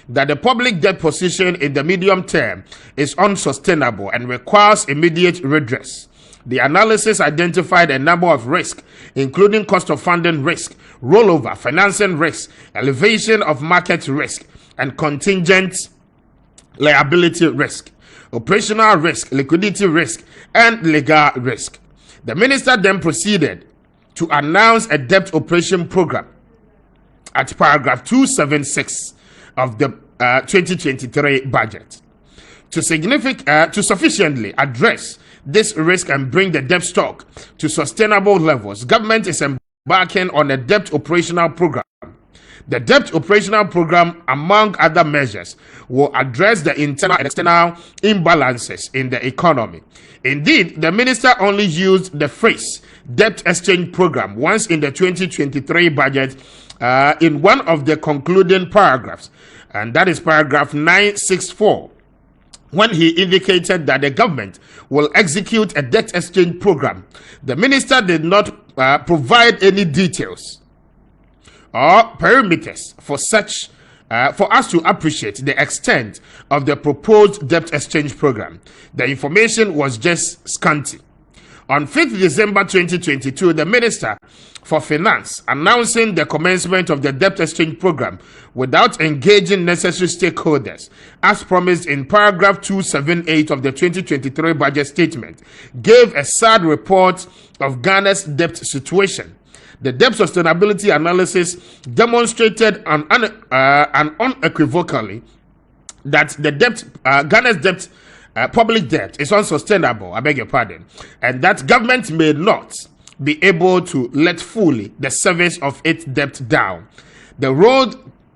that the public debt position in the medium term is unsustainable and requires immediate redress. The analysis identified a number of risks, including cost of funding risk, rollover, financing risk, elevation of market risk, and contingent liability risk, operational risk, liquidity risk, and legal risk. The minister then proceeded to announce a debt operation program at paragraph 276 of the 2023 budget. To sufficiently address this risk and bring the debt stock to sustainable levels, government is embarking on a debt operational program. The debt operational program, among other measures, will address the internal and external imbalances in the economy. Indeed, the minister only used the phrase debt exchange program once in the 2023 budget in one of the concluding paragraphs, and that is paragraph 964, when he indicated that the government will execute a debt exchange program. The minister did not provide any details or perimeters for us to appreciate the extent of the proposed debt exchange program. The information was just scanty. On 5th December 2022, the Minister for Finance announcing the commencement of the debt exchange program without engaging necessary stakeholders, as promised in paragraph 278 of the 2023 budget statement, gave a sad report of Ghana's debt situation. The debt sustainability analysis demonstrated unequivocally that the Ghana's debt, public debt, is unsustainable. I beg your pardon, and that government may not be able to let fully the service of its debt down the road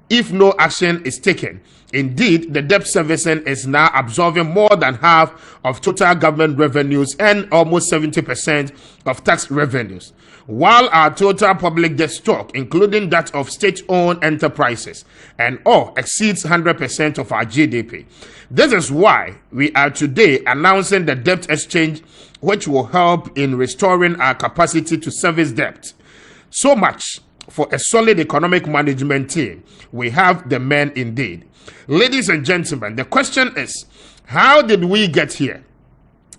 if no action is taken. Indeed, the debt servicing is now absorbing more than half of total government revenues and almost 70% of tax revenues, while our total public debt stock, including that of state-owned enterprises and all, exceeds 100% of our GDP. This is why we are today announcing the debt exchange, which will help in restoring our capacity to service debt. So much for a solid economic management team. We have the men indeed. Ladies and gentlemen, the question is, how did we get here?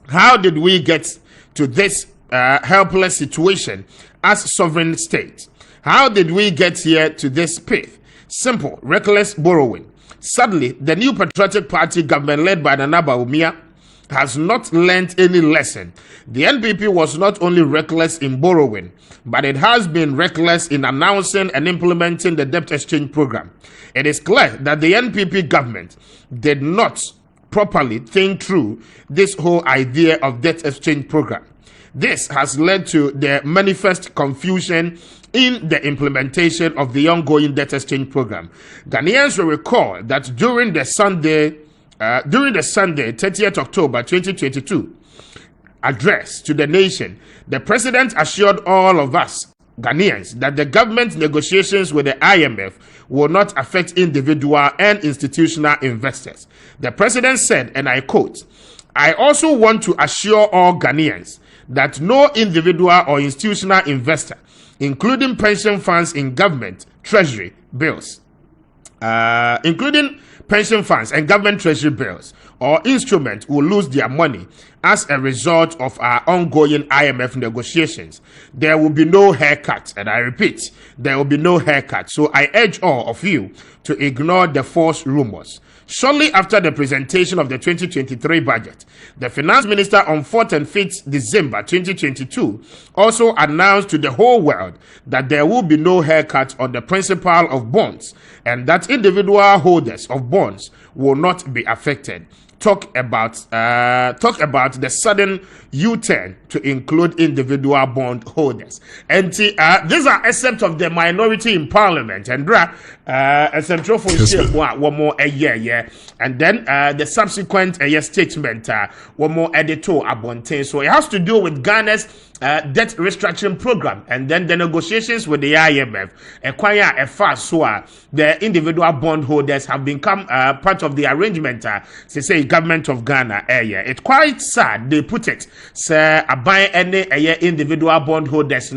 How did we get to this helpless situation as sovereign state? How did we get here to this pith? Simple, reckless borrowing. Sadly, the new patriotic party government led by Nana Bawumia has not learned any lesson. The NPP was not only reckless in borrowing, but it has been reckless in announcing and implementing the debt exchange program. It is clear that the NPP government did not properly think through this whole idea of debt exchange program. This has led to the manifest confusion in the implementation of the ongoing debt exchange program. Ghanaians will recall that during the Sunday, 30th October 2022 address to the nation, the president assured all of us Ghanaians that the government negotiations with the IMF will not affect individual and institutional investors. The president said, and I quote, "I also want to assure all Ghanaians that no individual or institutional investor, including pension funds in government treasury bills, or instruments will lose their money as a result of our ongoing IMF negotiations. There will be no haircut," and I repeat, there will be no haircut. So I urge all of you to ignore the false rumors. Shortly after the presentation of the 2023 budget, the finance minister on 4th and 5th December 2022 also announced to the whole world that there will be no haircut on the principal of bonds and that individual holders of bonds will not be affected. Talk about the sudden U-turn to include individual bond holders. And these are except of the minority in parliament. And a central function one more a year, and then the subsequent statement one more editor abonte. So it has to do with Ghana's debt restructuring program, and then the negotiations with the IMF. Acquire a fast so the individual bond holders have become part of the arrangement. Say government of Ghana area. It's quite sad. They put it, say, buy any individual bondholders,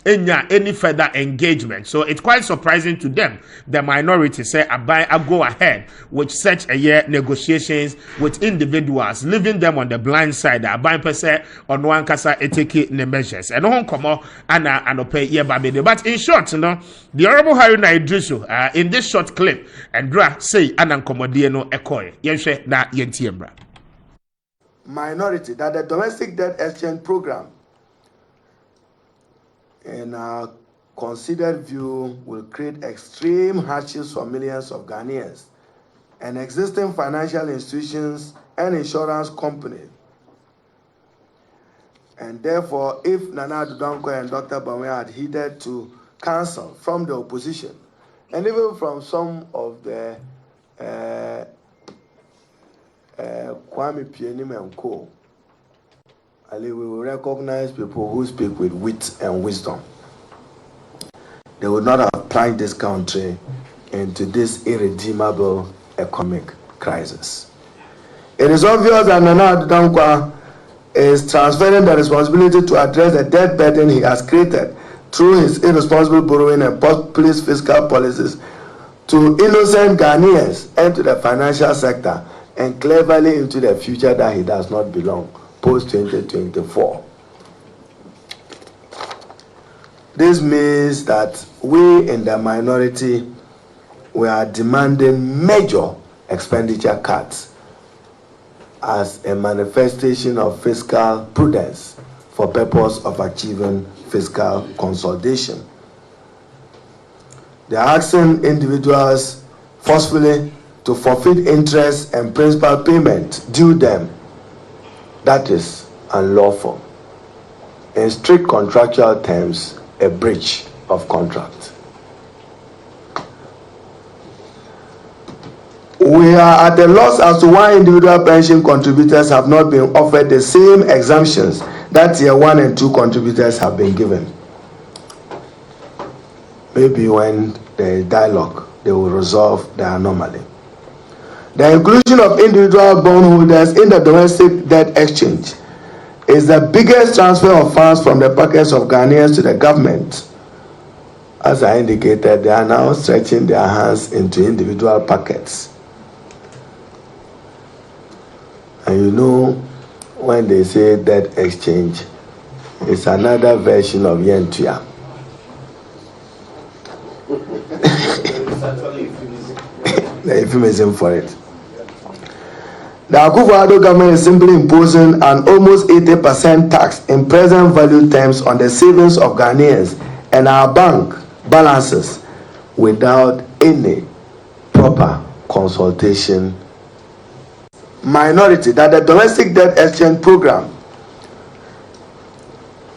any further engagement. So it's quite surprising to them. The minority say, I go ahead with such negotiations with individuals, leaving them on the blind side. Buy per se on one kasa eteke ne measures. And on come on and pay babede. But in short, the Honorable Haruna Idrisu, in this short clip, and say anankomodieno ekoye. Yenshe na yentiembra. Minority that the domestic debt exchange program, in our considered view, will create extreme hardships for millions of Ghanaians and existing financial institutions and insurance companies. And therefore, if Nana Addo Dankwa and Dr. Bame had heeded to counsel from the opposition, and even from some of the Kwame and Co, we will recognize people who speak with wit and wisdom. They would not have plunged this country into this irredeemable economic crisis. It is obvious that Nana Addo Dankwa is transferring the responsibility to address the debt burden he has created through his irresponsible borrowing and populist fiscal policies to innocent Ghanaians and to the financial sector, and cleverly into the future that he does not belong, post-2024. This means that we in the minority, we are demanding major expenditure cuts as a manifestation of fiscal prudence for purpose of achieving fiscal consolidation. They are asking individuals forcefully to forfeit interest and principal payment due them. That is unlawful. In strict contractual terms, a breach of contract. We are at a loss as to why individual pension contributors have not been offered the same exemptions that Tier 1 and 2 contributors have been given. Maybe when there is dialogue, they will resolve the anomaly. The inclusion of individual bondholders in the domestic debt exchange is the biggest transfer of funds from the pockets of Ghanaians to the government. As I indicated, they are now stretching their hands into individual pockets. And you know, when they say debt exchange, it's another version of Yentua. The euphemism for it. The Akufo-Addo government is simply imposing an almost 80% tax in present value terms on the savings of Ghanaians and our bank balances without any proper consultation. Minority that the domestic debt exchange program,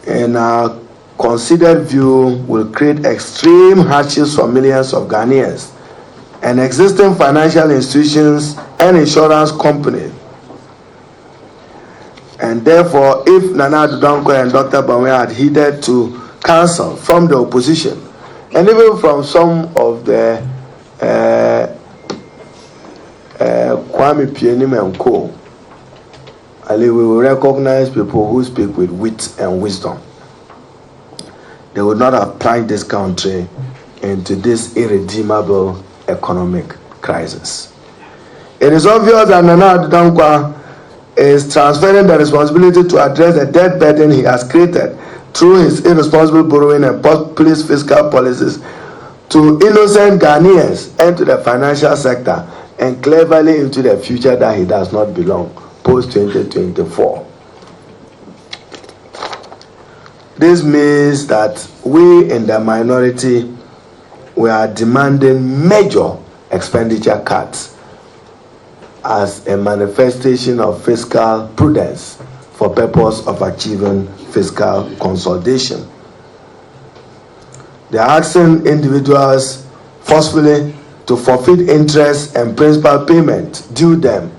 in our considered view, will create extreme hardships for millions of Ghanaians and existing financial institutions and insurance companies. And therefore, if Nana Addo Dankwa and Dr. Bame had heeded to counsel from the opposition, and even from some of the Kwame and Co, we will recognize people who speak with wit and wisdom. They would not have plunged this country into this irredeemable economic crisis. It is obvious that Nana Addo Dankwa is transferring the responsibility to address the debt burden he has created through his irresponsible borrowing and populist fiscal policies to innocent Ghanaians and to the financial sector, and cleverly into the future that he does not belong, post-2024. This means that we in the minority, we are demanding major expenditure cuts as a manifestation of fiscal prudence for purpose of achieving fiscal consolidation. They are asking individuals forcefully to forfeit interest and principal payment due them.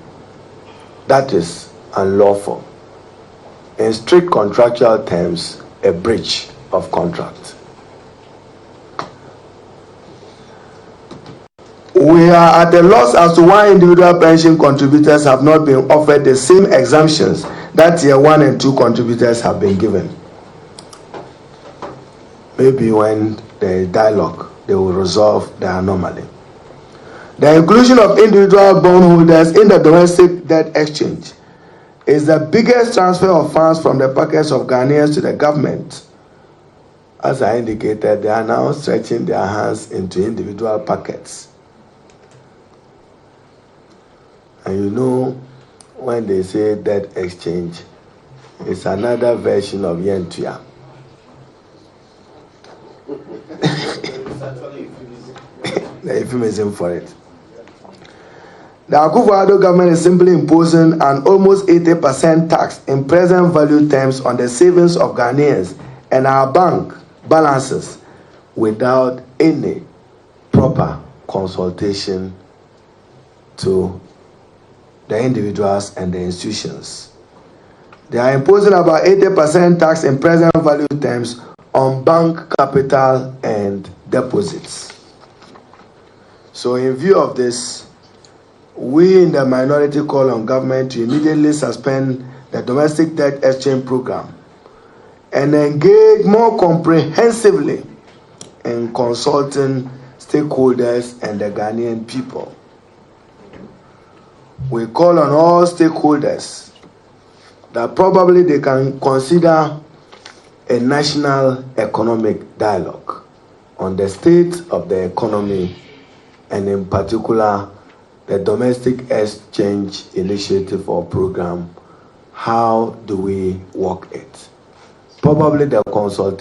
That is unlawful. In strict contractual terms, a breach of contract. We are at a loss as to why individual pension contributors have not been offered the same exemptions that tier 1 and 2 contributors have been given. Maybe when there is dialogue, they will resolve the anomaly. The inclusion of individual bondholders in the domestic debt exchange is the biggest transfer of funds from the pockets of Ghanaians to the government. As I indicated, they are now stretching their hands into individual pockets. And you know, when they say debt exchange, it's another version of Yentua. The euphemism for it. The Akufo-Addo government is simply imposing an almost 80% tax in present value terms on the savings of Ghanaians and our bank balances without any proper consultation to the individuals and the institutions. They are imposing about 80% tax in present value terms on bank capital and deposits. So in view of this, we in the minority call on government to immediately suspend the domestic debt exchange program and engage more comprehensively in consulting stakeholders and the Ghanaian people. We call on all stakeholders that probably they can consider a national economic dialogue on the state of the economy and in particular the domestic exchange initiative or program. How do we work it? Probably the consultation.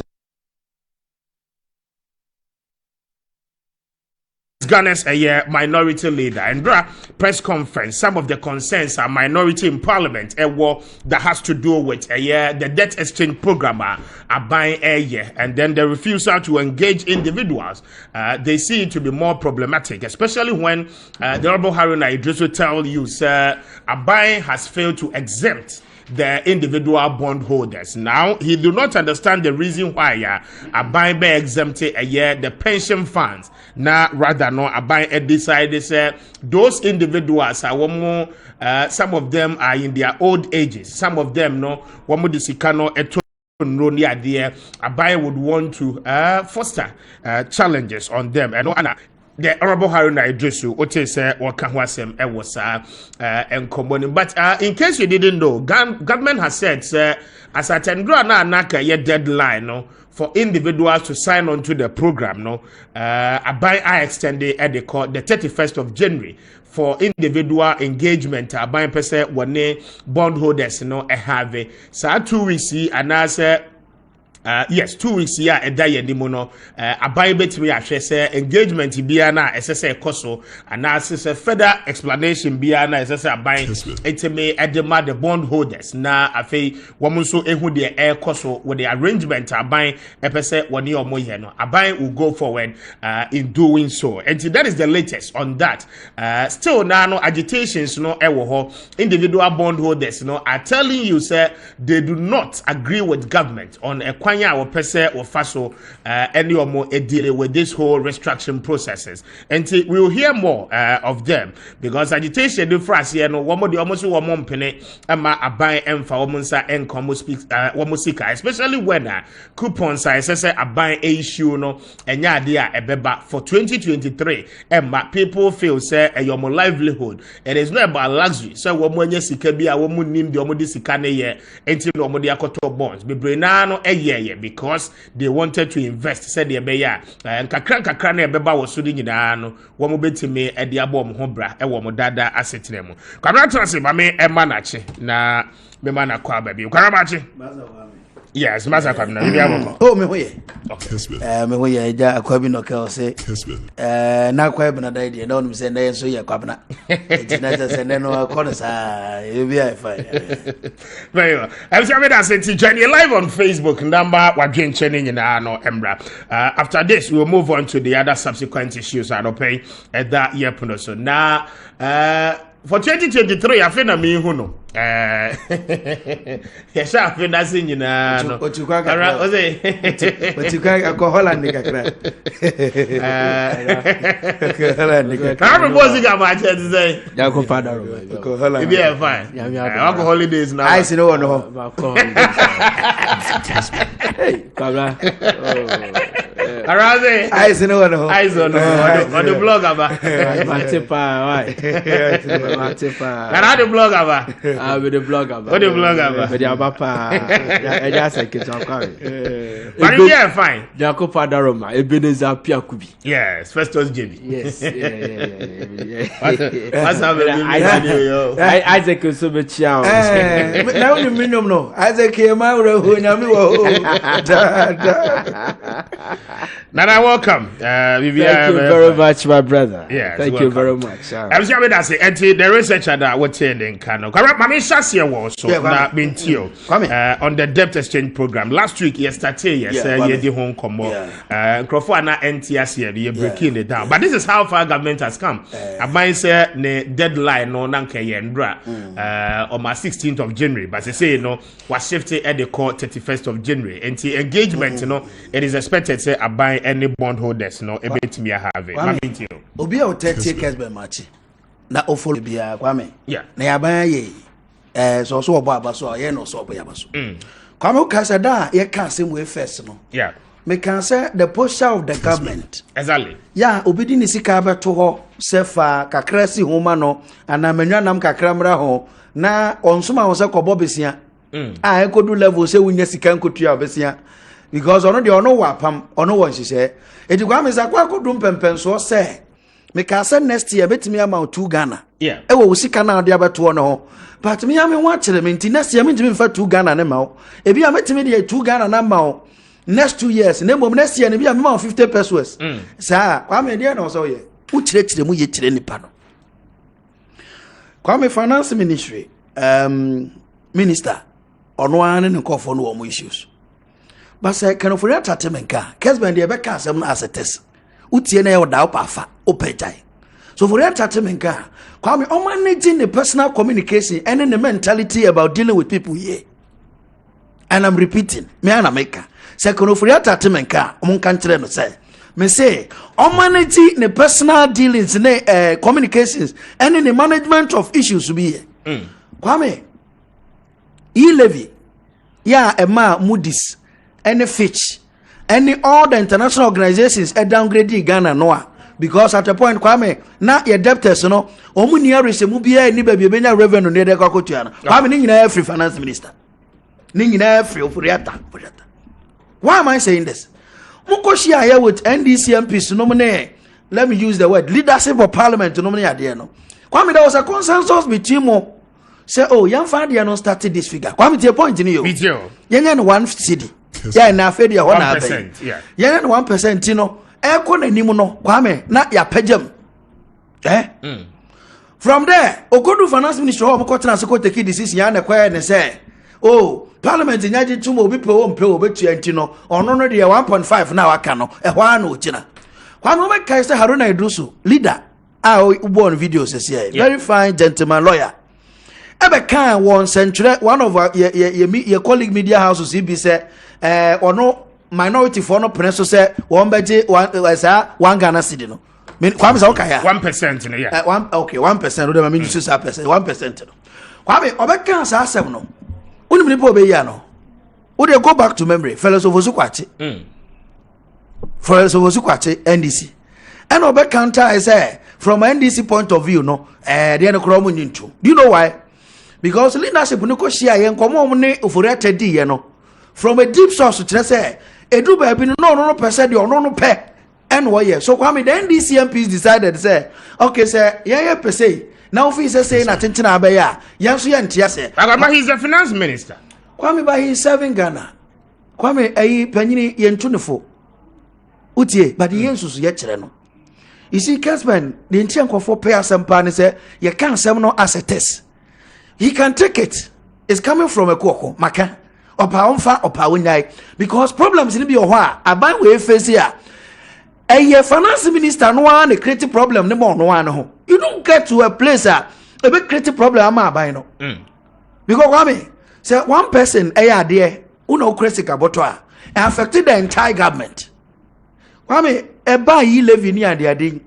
Ghana's a minority leader and press conference. Some of the concerns are minority in parliament, a war that has to do with the debt exchange program are buying a year, and then the refusal to engage individuals. They see it to be more problematic, especially when the Honorable Haruna Idris will tell you, sir, Appiah has failed to exempt the individual bondholders. Now, he do not understand the reason why Appiah be exempted the pension funds. Now, rather, no, Appiah decided those individuals are one more, some of them are in their old ages. Some of them, no, one more disikano eto. Appiah would want to foster challenges on them. And the Honorable Haruna Idrisu, Ote say, Wakahwasem, Ewosa, and Komboni. But in case you didn't know, government has said, as at Ndra Naka, ye deadline, no, for individuals to sign on to the program, no, Appiah extended at the 31st of January. For individual engagement, Appiah pese wane bondholders, no, have sa 2 weeks, and answer. Yes, 2 weeks here a day animono. Appiah betimi ahwe say engagement bia na esese ekoso and as a further explanation bia na esese Appiah etime edema the bondholders na afei womunso ehu de ekoso with the arrangement Appiah epese woni omo ye no. Appiah will go forward in doing so. And that is the latest on that. Still now no agitations no ewo ho. Individual bondholders no are telling you say they do not agree with government on a or pese or faso any or more deal with this whole restructuring processes, and we will hear more of them because agitation the France here no one more the almost one more penny ama Appiah and for omunsa and como speak womusika, especially when coupons I say Appiah issue no and ya ebeba for 2023 and people feel say your livelihood it is not about luxury so one more sika bi a womu nim the omodi sika ne ye enti no omodi akoto bonds be brena no because they wanted to invest said the beya and kakran na ebeba wo so di nyina no wo mo betime e de abo mo ho bra e wo mo dada asetene mu kwamra transe ba me e ma na che na me ma na kwa ba bi kwamra ma che yes masa kwamna bi abo oh me hoye okay me hoye ja akwabi no ka o se na kwabi na dai de na onu se na so ye kwabna etina se ne no ko no sa e bi ai fine very well I'm sure that since join you live on Facebook number wadwen chene nyina no embra after this we will move on to the other subsequent issues I don't pay at that year so now for 2023 I feel na me hu no Yes, I've been asking you now. What you call Holland? I'm proposing a match to say. Jacob Father. Yeah, fine. I'll go holidays now. I see no one. Hey, Kabla. Around I see no one. Eyes on the blog about Matepa, why? Matepa. And how the blog about? With the blog about. What the blog about? With your papa. I just like it. But yeah, fine. Jacob Father Roma. Ebenezer Appiah Kubi. Yes, Festus Jimmy. Yes. What's happening? Isaac is so much now. Now you mean no. Isaac came out of Nana, welcome. Thank you very much, my brother. Yes, thank you very much. I'm sure that's it. The researcher that was saying, Kano. Mami Shasia was so that been on the debt exchange program last week. Yesterday, yes, you did home come up. Crofana NTS here, you're breaking it down. But this is how far government has come. I might say the deadline no nanke yendra on my 16th of January, but they say was shifted at the court 31st of January. And the engagement, it is expected say buy any bondholders a bit me have it. Obi o 30 Kessben match. Na ofolo bia Kwame. Yeah. Na ya ban ye so obo abaso ye no so obo abaso. Kwame o ka say da ye ka say we first no. Yeah. Me can say the posture of the government. Exactly. Yeah, obi di ni sika beto ho sefa kakra si homa no ana manwa nam kakra mra ho na onsoma wo se kobo besia. Ah ekodu level say wunya sika nkotua besia. Because ono de ono wapam ono won hihye eti kwa mesa kwa kodum pempenso se me ka say next year betimi amount 2 Ghana yeah e wo sika na de abeto ono ho but me am wa kire me nti next year me ntimi mfa 2 Ghana ne mawo e bia metimi de 2 Ghana na mawo next 2 years ne mom next year ne bia me ma 50 pesos sa kwa me de na so ye u kire mu ye kire nipa no kwa me finance ministry minister ono ane ne kofo no wo issues. But say can for entertainment car Kessben dey be car some as a test utie na e da opa opejai so for entertainment car Kwame on managing the personal communication and the mentality about dealing with people here, and I'm repeating me and America say can for entertainment car on country no say me say on managing the personal dealings and communications and in the management of issues to be here Kwame levy yeah Emma Moody's any Fitch, any all the international organizations downgrading Ghana Noah because at a point Kwame na your debtors omu ni arise mu bia ni ba bia revenue ne de kwakotua na Kwame ni nyina free finance minister ni nyina free operator. Why am I saying this? Mukoshi here with NDC MPs no me let me use the word leadership of parliament no me ade no Kwame there was a consensus between mo say oh yan fa de no started this figure Kwame to a point ni yo yan 1 cedi yeah na afedi ya hona abai yeah na 1% no e ko na nimu no Kwame na ya pagem from there okodu finance ministry ho ko tena se ko take decision ya na kwa ne say oh parliament nyaji tumo obi pe o mpe obetu anti no ono no de 1.5 na waka no e hwa na okina Kwame o make say Haruna Idrusu leader ubo on video say very fine gentleman lawyer ebe kan one century one of your colleague media houses be say ono minority for no preso say one beje 1 Ghana cedi no Kwame say okay 1% no yeah 1% no dem mean you say 1% no Kwame obeka say asem no uni mnipo obeya no we dey go back to memory fellows of Osukwachi NDC and obeka counter I say from NDC point of view no dey no kro mo nyintu do you know why? Because leadership no ko share yen komo mo ne oforiate di ye no from a deep source to say edu ba bi no person de ono no pe and what year so Kwame the NDC MPs decided say okay say yeah per se now if say na tentina abeya yen so yen tia say Kwame he's the finance minister Kwame ba he serving Ghana Kwame ayi panyini yen tunefo utie but yen susu ye kire no you see Kessben the entian for pay asempa ne say ye kan sem no as a test he can take it. It's coming from a koko maka opa onfa opa wonyai because problems ni bi o ho a aban we face here a finance minister no one create problem ne mo no one ho you don't get to a place a be create problem ama aban no because Kwame say one person there uno critical botwa affected the entire government. Kwame eba yi levy ni ade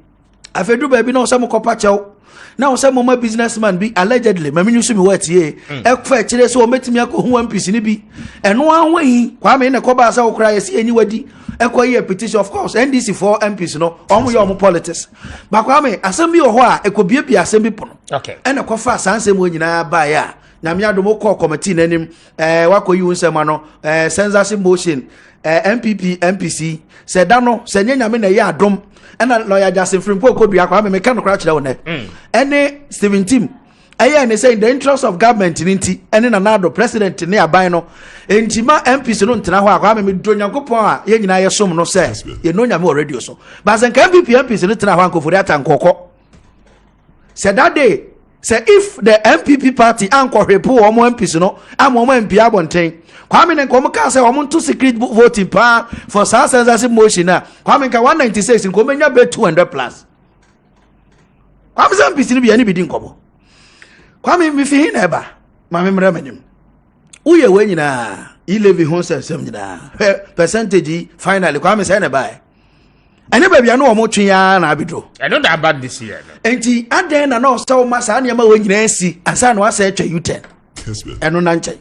afedu baby no some kopa chew now some more businessman be allegedly mami you see me what ye ekfa kire so metimi akohu MPs ni bi eno anwen Kwame na koba asa okra ye si anywadi ekoye petition of course NDC for MPs no omo ye omo politics ba Kwame asem bi ho a ekobie asem bi pono okay ena kofa asansem wo nyina ba ya nyame adom ko committee nanim wakoyi unsema no censorship motion MPP MPC said no se nyame na ye adom ena lawyer Justin Frimpo ko dua kwa me kan kra kire wo ne ene 17 aye ne say in the interest of government ninti ene na nado president ne aban no entima MPs no ntena ho akwa me do nyankopon a ye nyina ye som no say ye no nyame already so but sen kan MPP MPs no tena ho ankofori atankoko said that day say if the MPP party anko repo omo MPs no am omo MP abonten Kwame ne komo ka say omo to secret voting pa for censorship motion na Kwame ka 196 nko menya be 200 plus Kwame say MPs ni bi ani bidi nkomo Kwame mi fi na eba ma me mra manim uye we nyina I levy ho sesem nyina percentage finally Kwame say na bai ene ba bia no omo twen ya na abidro I know that bad this year enti aden na no so ma sa na ma we nyina si asa na wasa etwa U10 Kessben eno na nche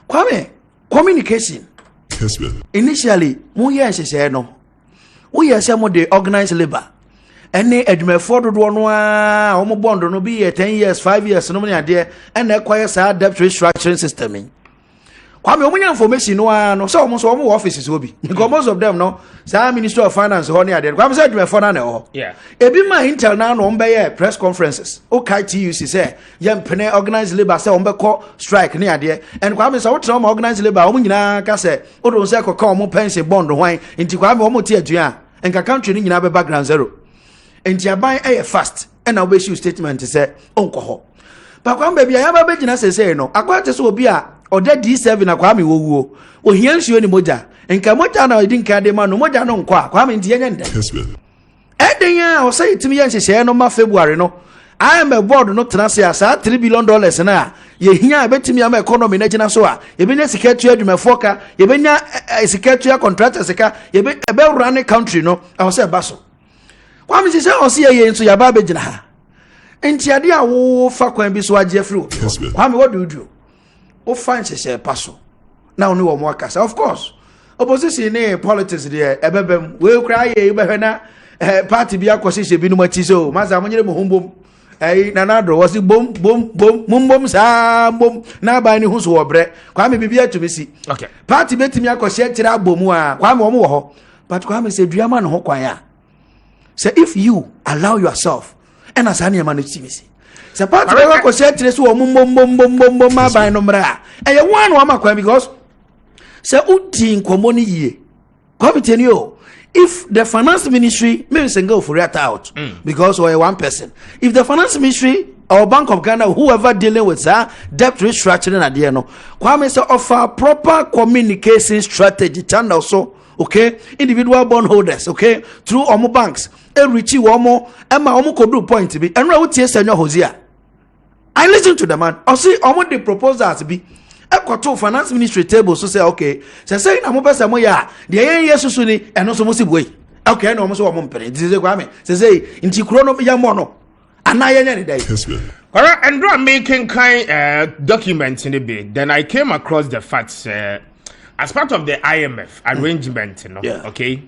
Kwame communication Kessben initially mu ye nhyehyɛ no wo ye se mo de organized labor ene adwumafo dodo no a omo bond no bi 10 years 5 years no me ade ene ekoye sa debt restructuring system Kwame omunya information no no so omo offices obi because most of them no say Ministry of Finance ho ne ade Kwame say adwumafo na ho yeah ebi ma intel na no mbe press conferences okay TUC say yem pene organized labor say ombe call strike ne ade and Kwame say what no organized labor omo nyina ka say odo say koka omo pension bond hwan nti Kwame omo tie adua enka country ni nyina be background zero enti aban fast and na we issue statement say onko ho ba Kwame bia ya ba be gina say no akwate so obi a oda D7 na Kwame wowuo ohia nsuo ni moja enka moja na odi nka de ma no moja no nkwa Kwame ntie nya nda eden ya o say timi ya nhyehyɛ no ma February no I am a board no trase asa $3 billion na ye hia betimi ama economy na gina so a ye benya secretary adwumafo ka ye benya secretary contractor sika ye be run country no I say baso Kwame say o say ye nso ya ba be gina ha enti ade a wo fa kwan bi so agye free Kwame what do you do o find se paso na oni wo mo akasa of course opposition ne politics there ebebem we cry ye be na party bi akosi se bi no machi so maza monyere mo hombom na nadro was bom bom sa bom na ba ni hu so obre Kwame bibi atumi si okay party betimi akosi akire abomu a Kwame wo mo ho but Kwame se duama no ho kwan a say if you allow yourself and as any man timi si se party be ko se tire so bom ma ban no mra e ye one wa makwa because se udi nkomo ni yie committee ni o if the finance ministry maybe single for it out because we one person if the finance ministry or Bank of Ghana whoever dealing with debt restructuring at the end no Kwame say offer proper communication strategy channel so okay individual bond holders okay through omo banks reach omo ema omo kodu point bi enra wo tie senyo Hosea I listen to the man I see omo the proposals bi ekoto finance ministry table so say okay say na mo pesa mo ya de yen yesusu ni eno so mo si boy okay na omo so omo mpere this is Kwame say nti kuro no ya mo no ana yen ne dai all right and I'm making kind documents in the bit then I came across the facts as part of the IMF arrangement no okay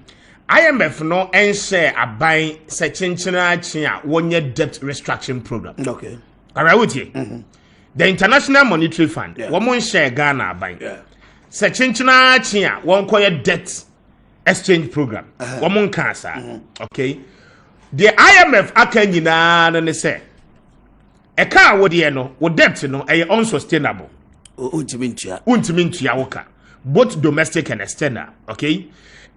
IMF no share abai se chinchina chia wonye debt restructuring program okay all right with you the International Monetary Fund won share Ghana abai se chinchina chia won koye debt exchange program won kansa okay the IMF aka nyina no ne se e ka wo de no wo debt no e unsustainable untimi ntua woka both domestic and external okay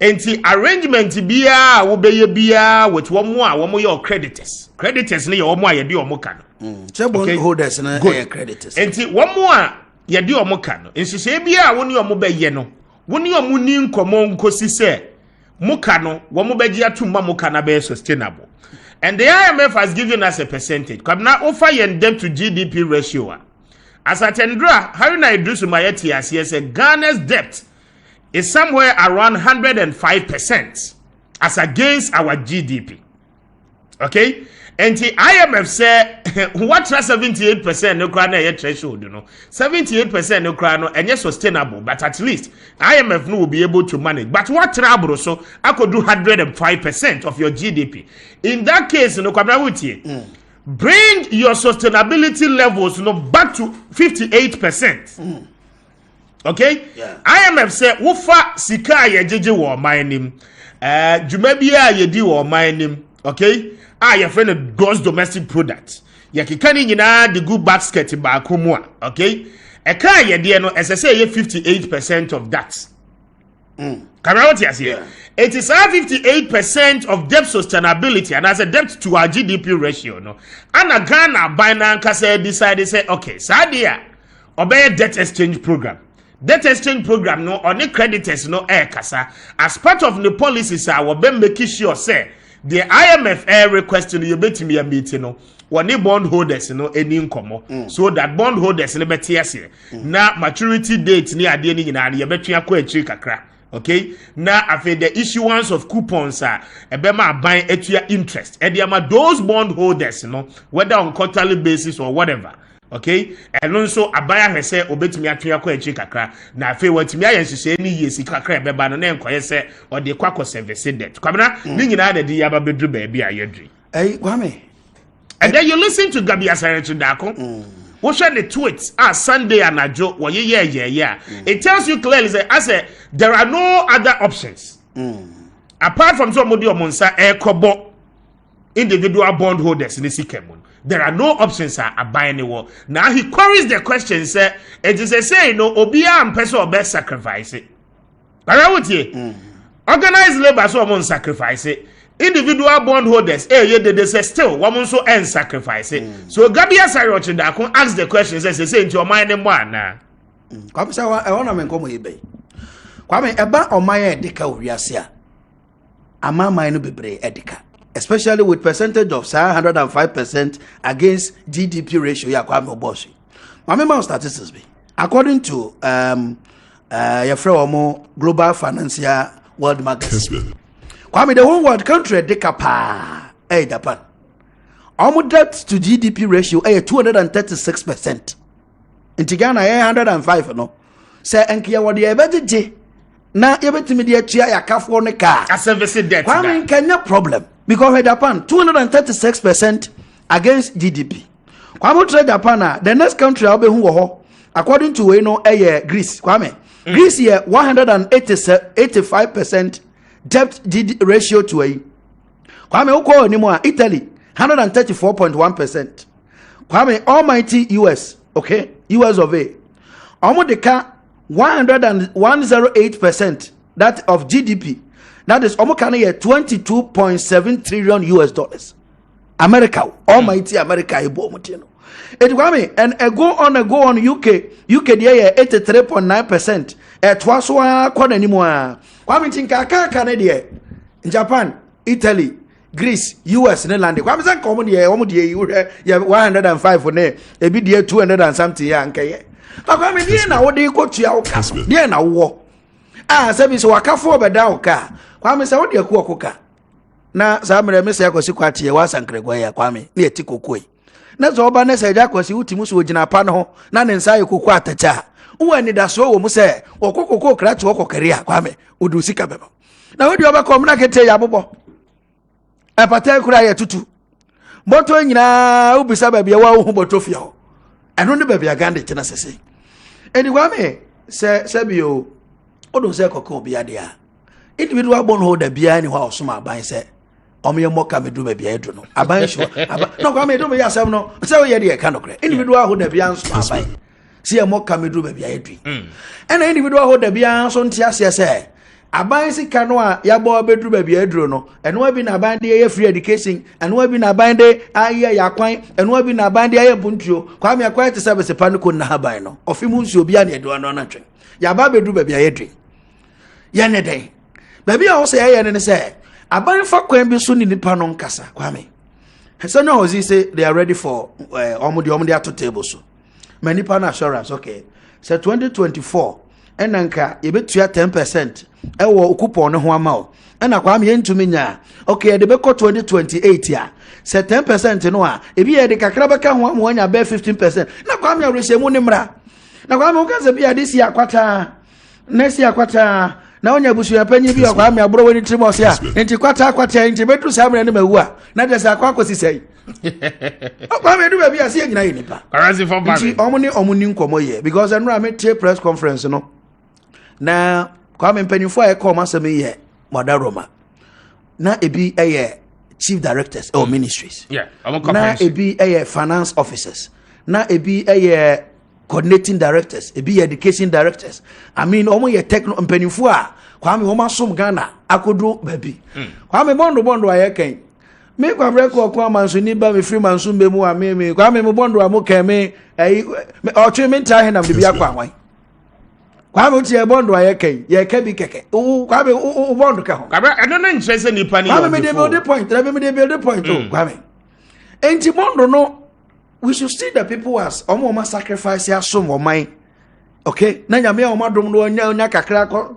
enti arrangement bia wo beye bia with womo a womo your creditors ne your womo a ye de omo ka no bond holders na creditors enti womo a ye de omo ka no ensise bia wo ne omo beye no wo ne omo ni nkomo nkosi se muka no womo beji atumma muka na be sustainable and the IMF has given us a percentage come na offer yen debt to GDP ratio as at Endra, Haruna Idrisu Mayeti as he said, Ghana's debt is somewhere around 105% as against our GDP. Okay? And the IMF say what 78% no crown a threshold, you know. 78% no crown and yes sustainable, but at least IMF no will be able to manage. But what trouble so I could do 105% of your GDP. In that case, no bring your sustainability levels back to 58%. Okay? Yeah. IMF say wofa sika ye jeje wo mining. Jumabia ye di wo mining. Okay? Your friend gross domestic product. Ya kikani nyina the good basket ba komua. Okay? E kan ye de no say 58% of that. What you say? It is 58% of debt sustainability, and as a debt to our GDP ratio, no. And a Ghana by now decided say, okay, Sadia obey debt exchange program. Debt exchange program no only creditors no air kasa as part of the policies I will be making sure say the IMF air requesting you bet me a meeting no when the bondholders any income so that bondholders no bet yes na maturity date ni ade ni nyina ye betua ko achi kakra. Okay, now after the issuance of coupons ebema buying etua interest ediama those bondholders whether on quarterly basis or whatever. Okay, and also Appiah has said obetimi atwa kwa echi kakra na afi watimi ayenhye ni yesi kakra ebeba no na enkoye se o de kwakọ service debt kwamna ni nyina na di yaba bedru ba bia yedri Kwame, and then you listen to Gabi Asare Dako. What the tweets Sunday and a joke? It tells you clearly that I said there are no other options apart from somebody monsa kobo individual bondholders in the Sikemon. There are no options are buying the war. Now he queries the question, say it is a say no obia and person or best sacrifice it. Organized labor so won't sacrifice it. Individual bondholders, they say still, one so end sacrifice it. So Gabi Asare Dako ask the question, says, say into your mind and one now. Kwame say I want to come ebe. Kwame eba o my edika owiase ama man no bebre edika. Especially with percentage of 105% against GDP ratio ya Kwame Oboshi. Kwame ma statistics be. According to your friend Global Financial World Magazine. Kwame, the whole world country deka pa Japan. Our debt to GDP ratio 236%. In Ghana 105 no. Say enkiya wodi ebeje na yebetimi de atua yakafo ne ka. A service debt. Kwame Kenya problem because Japan 236% against GDP. Kwame trade Japan the next country will be who according to we know Greece. Kwame Greece here 185% debt ratio to a Kwame uko anymore Italy 134.1%. Kwame almighty US, okay, US of A. Omodeka 108% that of GDP. That is almost 22.7 trillion US dollars. America, almighty America It Kwame and go on UK there 83.9%. Twaswa kwa anymore. Kwame tinka Canada, Japan, Italy, Greece, US, Netherlands. Kwame san common ye 105 for ne, e bi 200 and something ya nke. Kwame die na wo de ko tua wo ka. Die na wo. Sabi so wakafo beda wo ka. Kwame sa wo de ku okoka. Na sa mere me se akosi kwate ye wasankregwa ya Kwame. Ne eti kokoi. Na zo oba ne se ja akosi utimu so ogina pa no ho na ne nsa ye kokko atacha. Uwani da so wo mu se okokoko kratu okokare a Kwame odu sika beba na wodi oba kom na kete ya bobo apata kura ya tutu boto nyina ubisa ba bia wa hu boto fia ho eno ne ba bia gande kina sese eni Kwame se bio odu se kokko bia dia individual bondholder bia ni ho osoma aban se omo moka medu ba bia edu no aban sho no Kwame do me ya sam no se wo ye de ka no kre individual holder bia nso aban see a more camedru baby I dream. And individual hold the bian son tiasia say. Aban si canoa yabo bedru baby no, and we been abandoned free education, and we been abandoned aye yakwan, and we been abandoned aye puntio. Kwame acquired to service a panico na habino, of him who's your bian do no nothing. Yaba bedru baby I dream. Yane day. Baby I say and say, Aban for Quambi soon in the panon casa, Kwame. So now he say they are ready for omodi to table so. many pan assurance okay so 2024 enanka yebetua 10% ewo coupon no ho ama ena kwa me ntumi nya okay de be ko 2028 ya se 10% no a ebi ye de kakra beka ho ama nya be 15% na kwa me awrese mu ne mra na kwa me ukanse bia this year kwata next year kwata na onya busu ya panyi bi kwa me abro woni trimos ya enti kwata enti betu sa mra ne mawu a na de sa kwa kosi sei kwa me du ba bia se nyina yi nipa currency for bank omuni nkomo ye because enra me tie press conference no na kwa me mpanifo a call masame ye Mother Roma na ebi chief directors or ministries na ebi finance officers na ebi coordinating directors ebi education directors I mean omo ye techno mpanifo a kwa me omo som Ghana akodo baby kwa me bondo aye kan me kwa breko kwa manso ni ba me free manso be mu a me kwa me bondo a mo kan me o twe me nta he na bibia kwa wan kwa me tie bondo aye kan ye ka bi keke kwa me bondo ka ho kwa me eno na nchese nipa ni kwa me dey build the point kwa me enti bondo no we should see the people as omo sacrifice asom oman okay na nyame o madom no nya kakra ko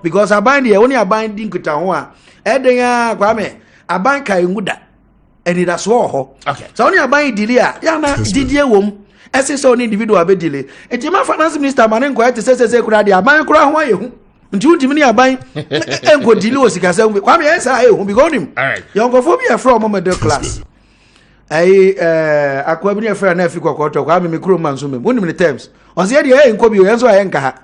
because aban dey woni aban din kuta ho a eden ya kwa me aban kai nguda eni da so ho okay so woni aban dili a ya na didie wom ese so ni individual be dili enti ma finance minister manen ko ete sese kura dia aban kura ho ayehu nti untimi ni aban enko dili o sika se kwa me esa ayehu because him youngofobia from middle class akwa bi ne fra na afi kokoto kwa me kuro manso me woni me terms on say dey nkobi o enso aye nka ha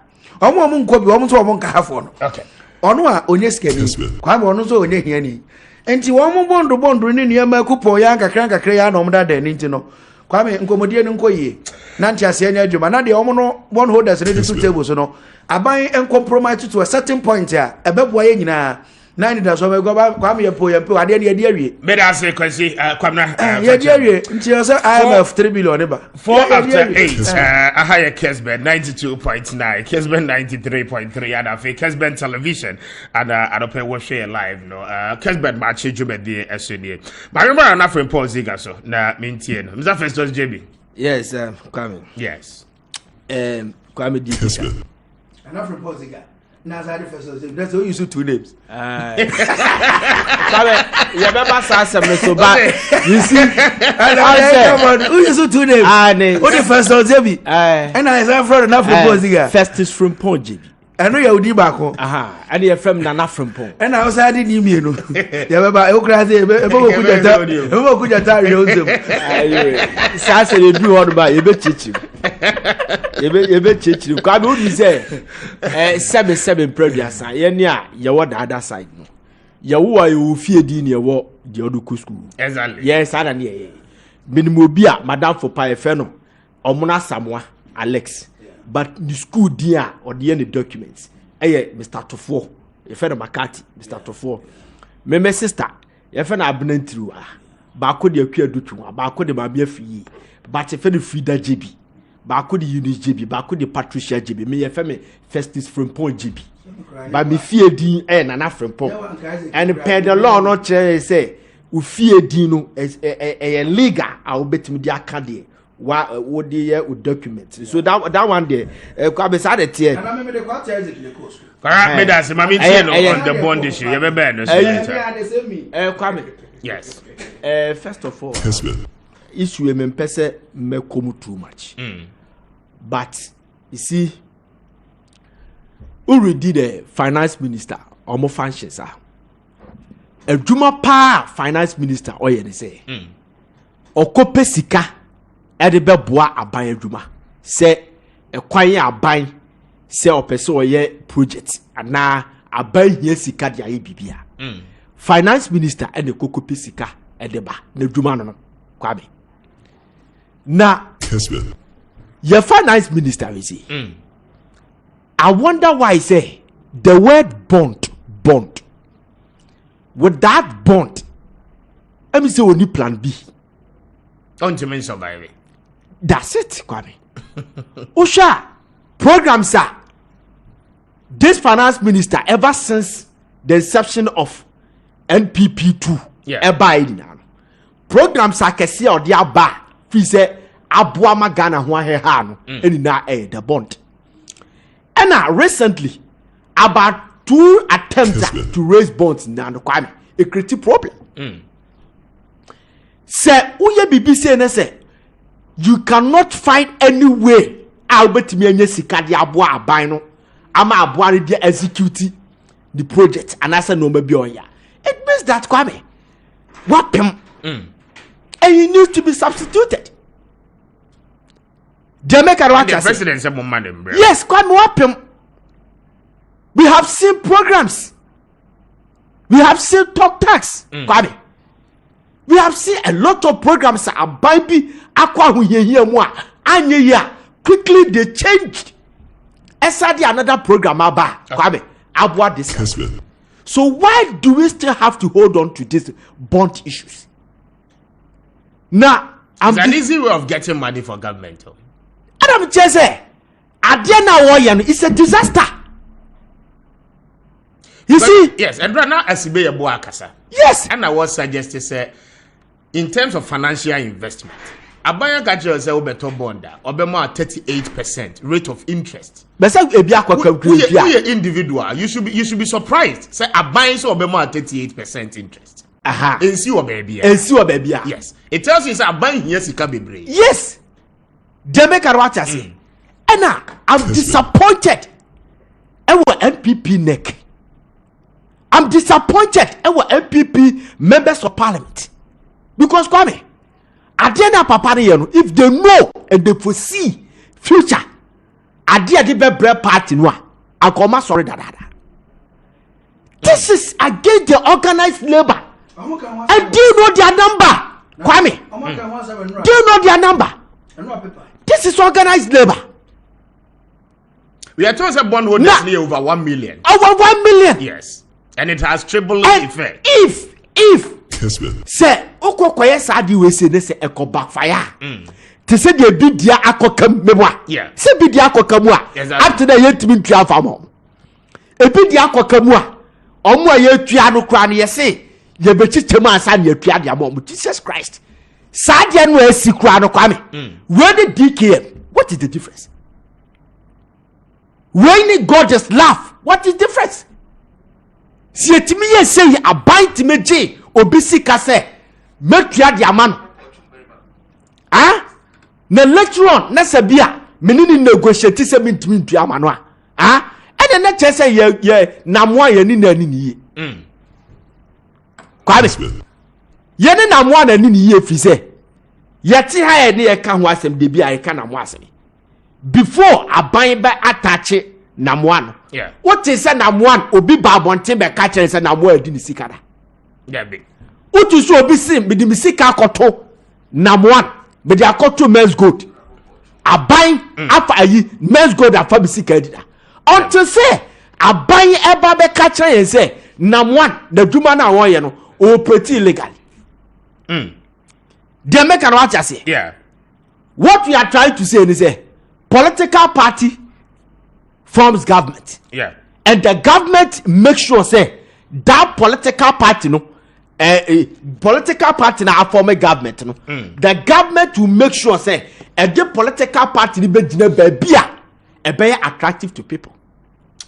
omo nkobi omo so omo nka ha fo no okay ono a onye skeni kwa me ono so onye hiani enti wo mo bondo ni niam kupon ya nkakra ya na omda da ni nti no kwa me nkomodie ni nkoyie na nti ase anya adwuma na de omo no one holders ni two tables no aban en compromise to a certain point a ebeboa ye nyina na ni da so me go kwa me yepo ade ni ade awie me da say kwesi kwamna ye ade awie nti so IMF 3 billion ba 4 after 8 ahaya Kessben 92.9 Kessben 93.3 and afi Kessben television and adope we share live no Kessben Maakye jumedi esenie ba remember na for Paul Ziga so na mentie no Mr. Festus JB yes Kwame yes Kwame di na for Paul Ziga Nazari Festus that's all you use two names Kwame you better say some so bad you see come on who use two names what the first one JB and I say from na for Paul Ziga Festus from Paul JB eno ya udi bako and you from Nana from Paul and I was adi ni mi no ya baba e okra say e bo kujata reozem sa say dey do all ba e be chichi e be chichi kwa be udi say 7 producer ye ni a ye wo the other side no ye wo a you fie di ni ye wo the oduku school exactly yes ada ni ye minimum obi a madam for pa e fe no omuna Samoa Alex but the school dia or the any documents Mr. Tofo you friend Makati Mr. Tofo me sister you friend Abnantiru ba ko de akua dutu ba ko de mabia fi but you friend Frida JB ba ko de Eunice JB ba ko de Patricia JB me you friend me Festus from Paul JB ba me fie din Nana from Paul and per the law no say u fie din no legal a obetimi di akade what the documents so that one there Kwame said here and I me the quarter is the course me da say mami tie no on the bond issue you be no so Kwame yes first of all issue me pese me come too much but you see already the finance minister omo functions adwuma pa finance minister oye dey say okope sika ede beboa aban adwuma se ekwan aban se opese oye project ana aban hia sika dia ye bibia finance minister ene kokope sika ede ba na adwuma no Kwame na Kessben your finance minister we say I wonder why say the word bond with that bond let me say only plan B don't you mean so baby. That's it, Kwame. Usha programs are this finance minister ever since the inception of NPP2 programs are kesi or dia ba fi say aboa ma Ghana ho aheha no eni na the bond. And recently about 2 attempts to raise bonds in the Kwame, a critical problem. Say uye BBC na say you cannot find any way Albert Mienye sika di aboa aban no ama aboa dey execute the project and I say no maybe on ya. It means that Kwame wapem and he needs to be substituted. Jamaica the president said yes, Kwame wapem. We have seen programs. We have seen talk tax. Kwame. We have seen a lot of programs that are baby aqua here quickly they changed. SRD another program about Kwame about this. Kessben. So why do we still have to hold on to these bond issues? Now, it's an easy way of getting money for government. Adam Chese, it's a disaster. You see? Yes, and right now as be a boakasa. Yes. And I was suggesting say in terms of financial investment, Appiah got yourself better bond or be more 38% rate of interest. But individual, you should be surprised. Say Appiah so be more 38% interest. Aha. And see what baby. Yes. It tells you say Appiah yes it can be brave. Yes. Jamaica Rwata say. And I'm disappointed. Ewo MPP neck. I'm disappointed ewo MPP members of parliament. Because Kwame, Adena Papa if they know and they foresee future, Adia the bread party no akoma sorry da. This is against the organized labor. And do you know their number? Kwame. Do you know their number? This is organized labor. We are told that bond holders near over 1 million. Over 1 million. Yes. And it has triple effect. If Kessben. say okokoye sadi we say this eco backfire. Te say the bidia akokam meboa. Yeah. Say bidia akokamu a. Up to the yetimi ntua famo. E bidia akokamu a. Omo a yetua no kra no yese ye bechichemu asa na yetua dia mo. Jesus Christ. Sadia no esi kra no Kwame. Where the DKM? What is the difference? When God just laugh, what is the difference? Si etimi ye say aban ti meje obisi ka say metua dia man na lecture on na sabia menini negotiate say mintimi ntua ma no and na che say ye namoa ye ni na ni ni Kwame ye ni namoa na ni ni ye fi say ye ti ha ye ne ye ka ho asem de bia ye ka namoa asem before aban ba attach namoa no. Yeah. What is a namoa obi ba bonte be ka kire say namoa adi ni sikada. Yeah, big. What is obi sim be di misika akoto namoa be di akoto men's gold. Aban afa ayi men's gold afa misika adida. Until say aban eba be ka kire say namoa na dwuma na won ye no operate illegally. They make an watch say. Yeah. What we are trying to say is say political party forms government. Yeah. And the government makes sure say that political party no political party na form a government no. The government will make sure say the political party be gina be attractive to people.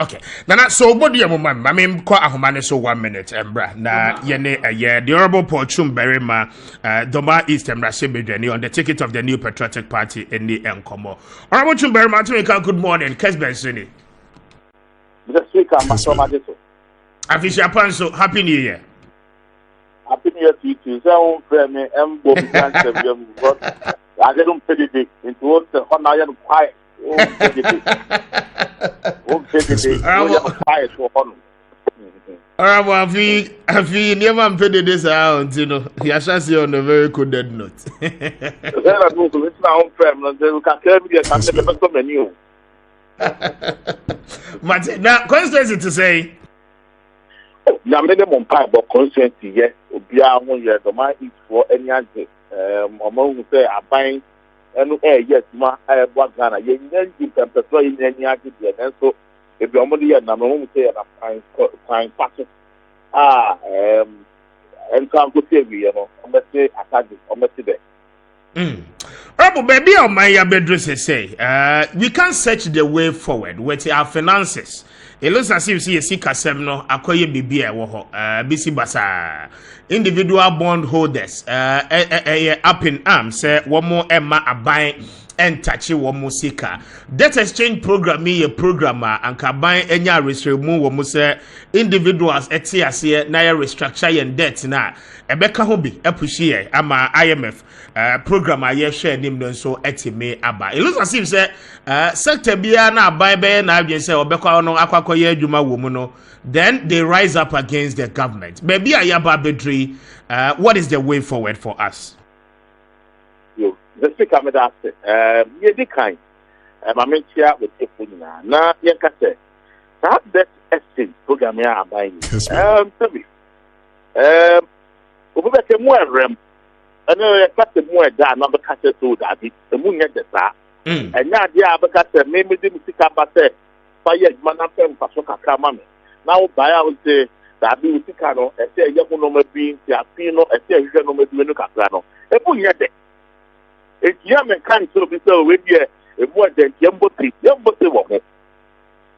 Okay. Now so body your mama. I mean kwa ahomane so 1 minute embra. Na yene the honorable Paul Chumberima Doma East Emra on the ticket of the New Patriotic Party in the Enkomo. Honorable Chumberima, good morning. Kessben Sini. Mr. Speaker, Masomadeso. Afisha Panso, Happy New Year. Happy New Year to you too. So me I don't pay the day into what the Honayan quiet. Alright, well, if you never paid this out, you know, you shall see on a very coded note. Now, consistency to say, now, minimum pipe or consistency, yes, Obia 1 year, the man is for any answer. Among who say, I'm buying. And yes, ma, I have one Ghana. You need to petrol in any activity, and so if you're only a number one say, I'm fine, passes. And come to say, you know, I'm say, attack this, I'm say that. Baby, on my bedroom say, we can search the way forward with our finances. It looks as if you see Kessben no akoye bibi bisi basa individual bond holders up in arms say one more Emma aban and touchy one more sika debt exchange program a programmer and kaban enya restrimu wo say individuals etiase na restructure and debt na ebeka ho bi epushie ama IMF program aye share nim no so etime aba. It looks as if say sector bia na aban be na adwen say obekwa no akwakoye adwuma wo mu no, then they rise up against the government. Maybe ayaba bedri, what is the way forward for us? Yo, the speaker made that ye di kind my mentia with people na yenka say that exchange program ya aban sabi obebeke mu erem ana kate mu eda na bekate to that the mu nye desa enya dia bekate me di musika ba say fire man fem faso kakra ma me now buy out say that be musika no e say ye ho no ma bi ti api no e say hwe no ma bi no kakra no e bu nye de e dia me kan so bi say we die e mu de yembote wo ho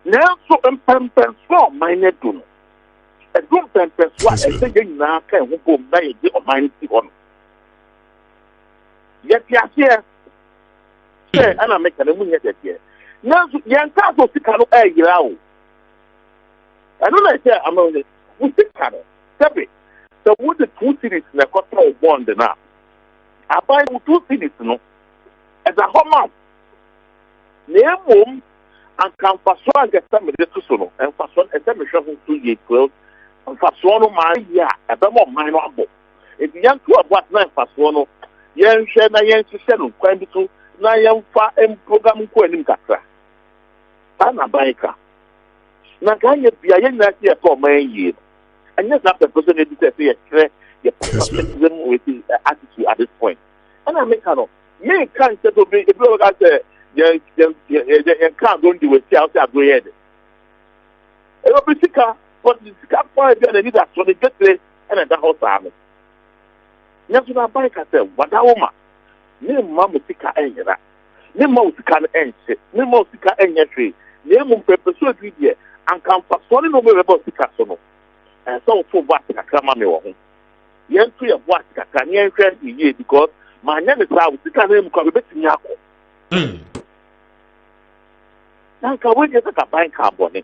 na so empem so mine do no e do empem so e say ye na kan ho bom na ye di o mine ti ho no ye ti ase say ana me kan mu nye de die na so ye nka so sika no e yira o I don't like that. I'm only we think kind of separate. So with the 2 cities in the control bond now, I buy 2 cities no as a home out. Name home and can for so and get some of the so and for so and some shopping 2 years 12 and for so no my yeah a bit more minor abo. If the young to what 9 for so no young share na young to sell quite to na young for program ko enim kakra. Ana buy car. Na ganye bia ye na tie for man ye and yes after person dey say your person with attitude at this point and I make no ye can say to be if you got say you can't go do with outside go ahead e go be sika but the sika for dey need that so dey get there and that house am yes na buy ka say wadawoma ni mamu sika enyera ni mamu sika enche ni mamu sika enyehwe ni mu pepe so bi dey and can for sorry no more about sika so no and so for what kakra ma me wo ho yen to ye what kakra ni en hwe ye because my name is how sika na mu kwa be betimi akọ na ka we je ka ban ka bone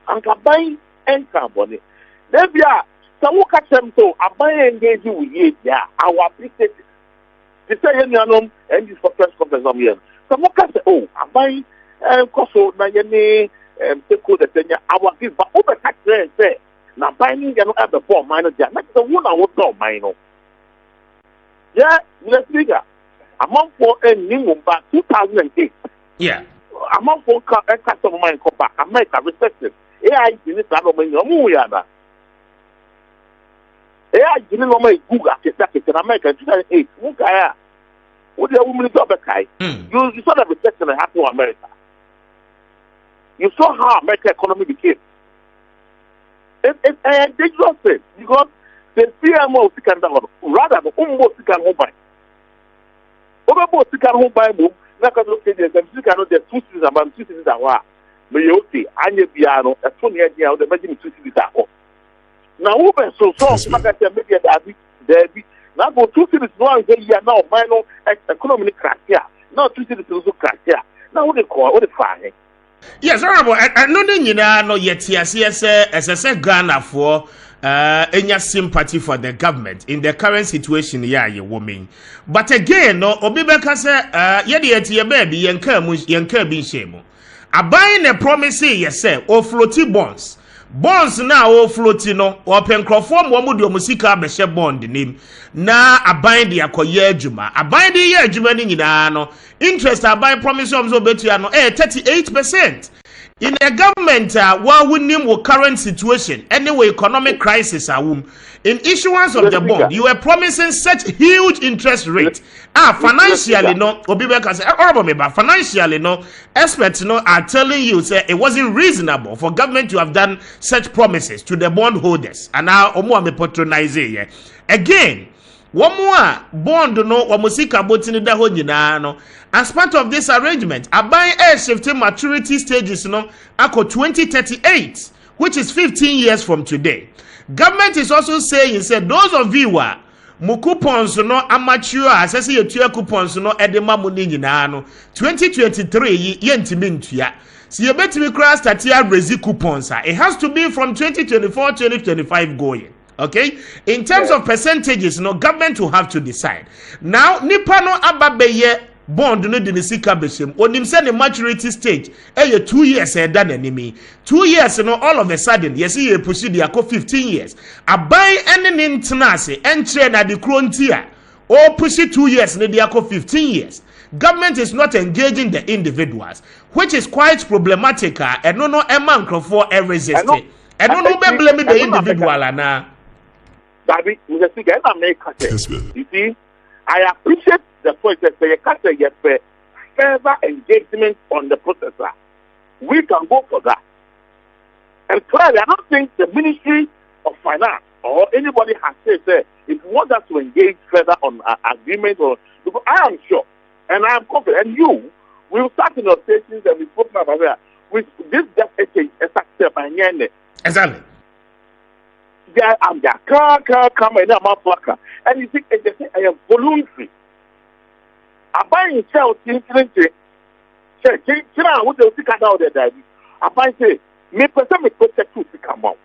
an ka ban en ka bone de bia so wo ka tem so aban engage with ye ya our appreciate the say yen anom and this for press conference am here so wo ka say oh aban koso na ye ni teko de tenya our give but over tax say na binding you no have the form minor dia na the one na what do minor yeah let's figure among for minimum back 2008 yeah among for customer mine come back America respected AI business na no money omu ya na AI business no money Google ke America 2008 who kaya what the woman is over kai you saw the recession that happened to America. You saw how American economy became. It's a dangerous thing because the PMO can rather than almost can home buy. Over can home buy move. Like I said, the 2 cities about 2 cities are what. But you see, Anya Piano, a 20 years now, the imagine 2 cities are home. Now, over so like I said, maybe there be now go 2 cities now now minor economy crash here. Now 2 cities also crash here. Now what they call what they find. Yes, honorable. I know the nyina no yet yes as Ghana for any sympathy for the government in the current situation yeah you woman. But again no obibeka say ye baby yenka bi shemu. Abaying a promise yes say o floaty bonds na o floaty no o penkrofo mo mu de musika be she bond name na aban de akoye adwuma aban de ye adwuma ni nyina no interest aban promise of so betua no 38% in a government while we name with current situation anyway economic crisis in issuance of the bond you were promising such huge interest rate financially no obibeka say financially no experts no are telling you say it wasn't reasonable for government to have done such promises to the bond holders and now omo am patronize again Womwa bond no wamusika botini da ho nyina no. As part of this arrangement, aban air shifting maturity stages no ako 2038, which is 15 years from today. Government is also saying said those of you are mu coupons no amateur asese yetua coupons no edema mu ni nyina no 2023 yentimi ntua. Si yebetimi kra start ya raise coupons it has to be from 2024 2025 going. Okay, in terms of percentages, government will have to decide. Now, nipa no ababeye bond no dinisika beshem. Onim say the maturity stage, 2 years than enemy. 2 years, all of a sudden, yes, you push the 15 years. Abai any nintenase, entry na the crontier, or push it 2 years, ne the 15 years. Government is not engaging the individuals, which is quite problematic. And no eman for every resist. And no blame the individual na. David, you see, I appreciate the point that they can get further engagement on the processor. We can go for that. And clearly, I don't think the Ministry of Finance or anybody has said that if you want us to engage further on agreement, or because I am sure and I am confident, and you will start in your stations and we spoke about that with this just a step by exactly. Yeah, I'm there. Come, and I'm a fucker. And you think I am voluntary. I buy in sell incident. What the stick out there, I buy say, me person me protect to come out.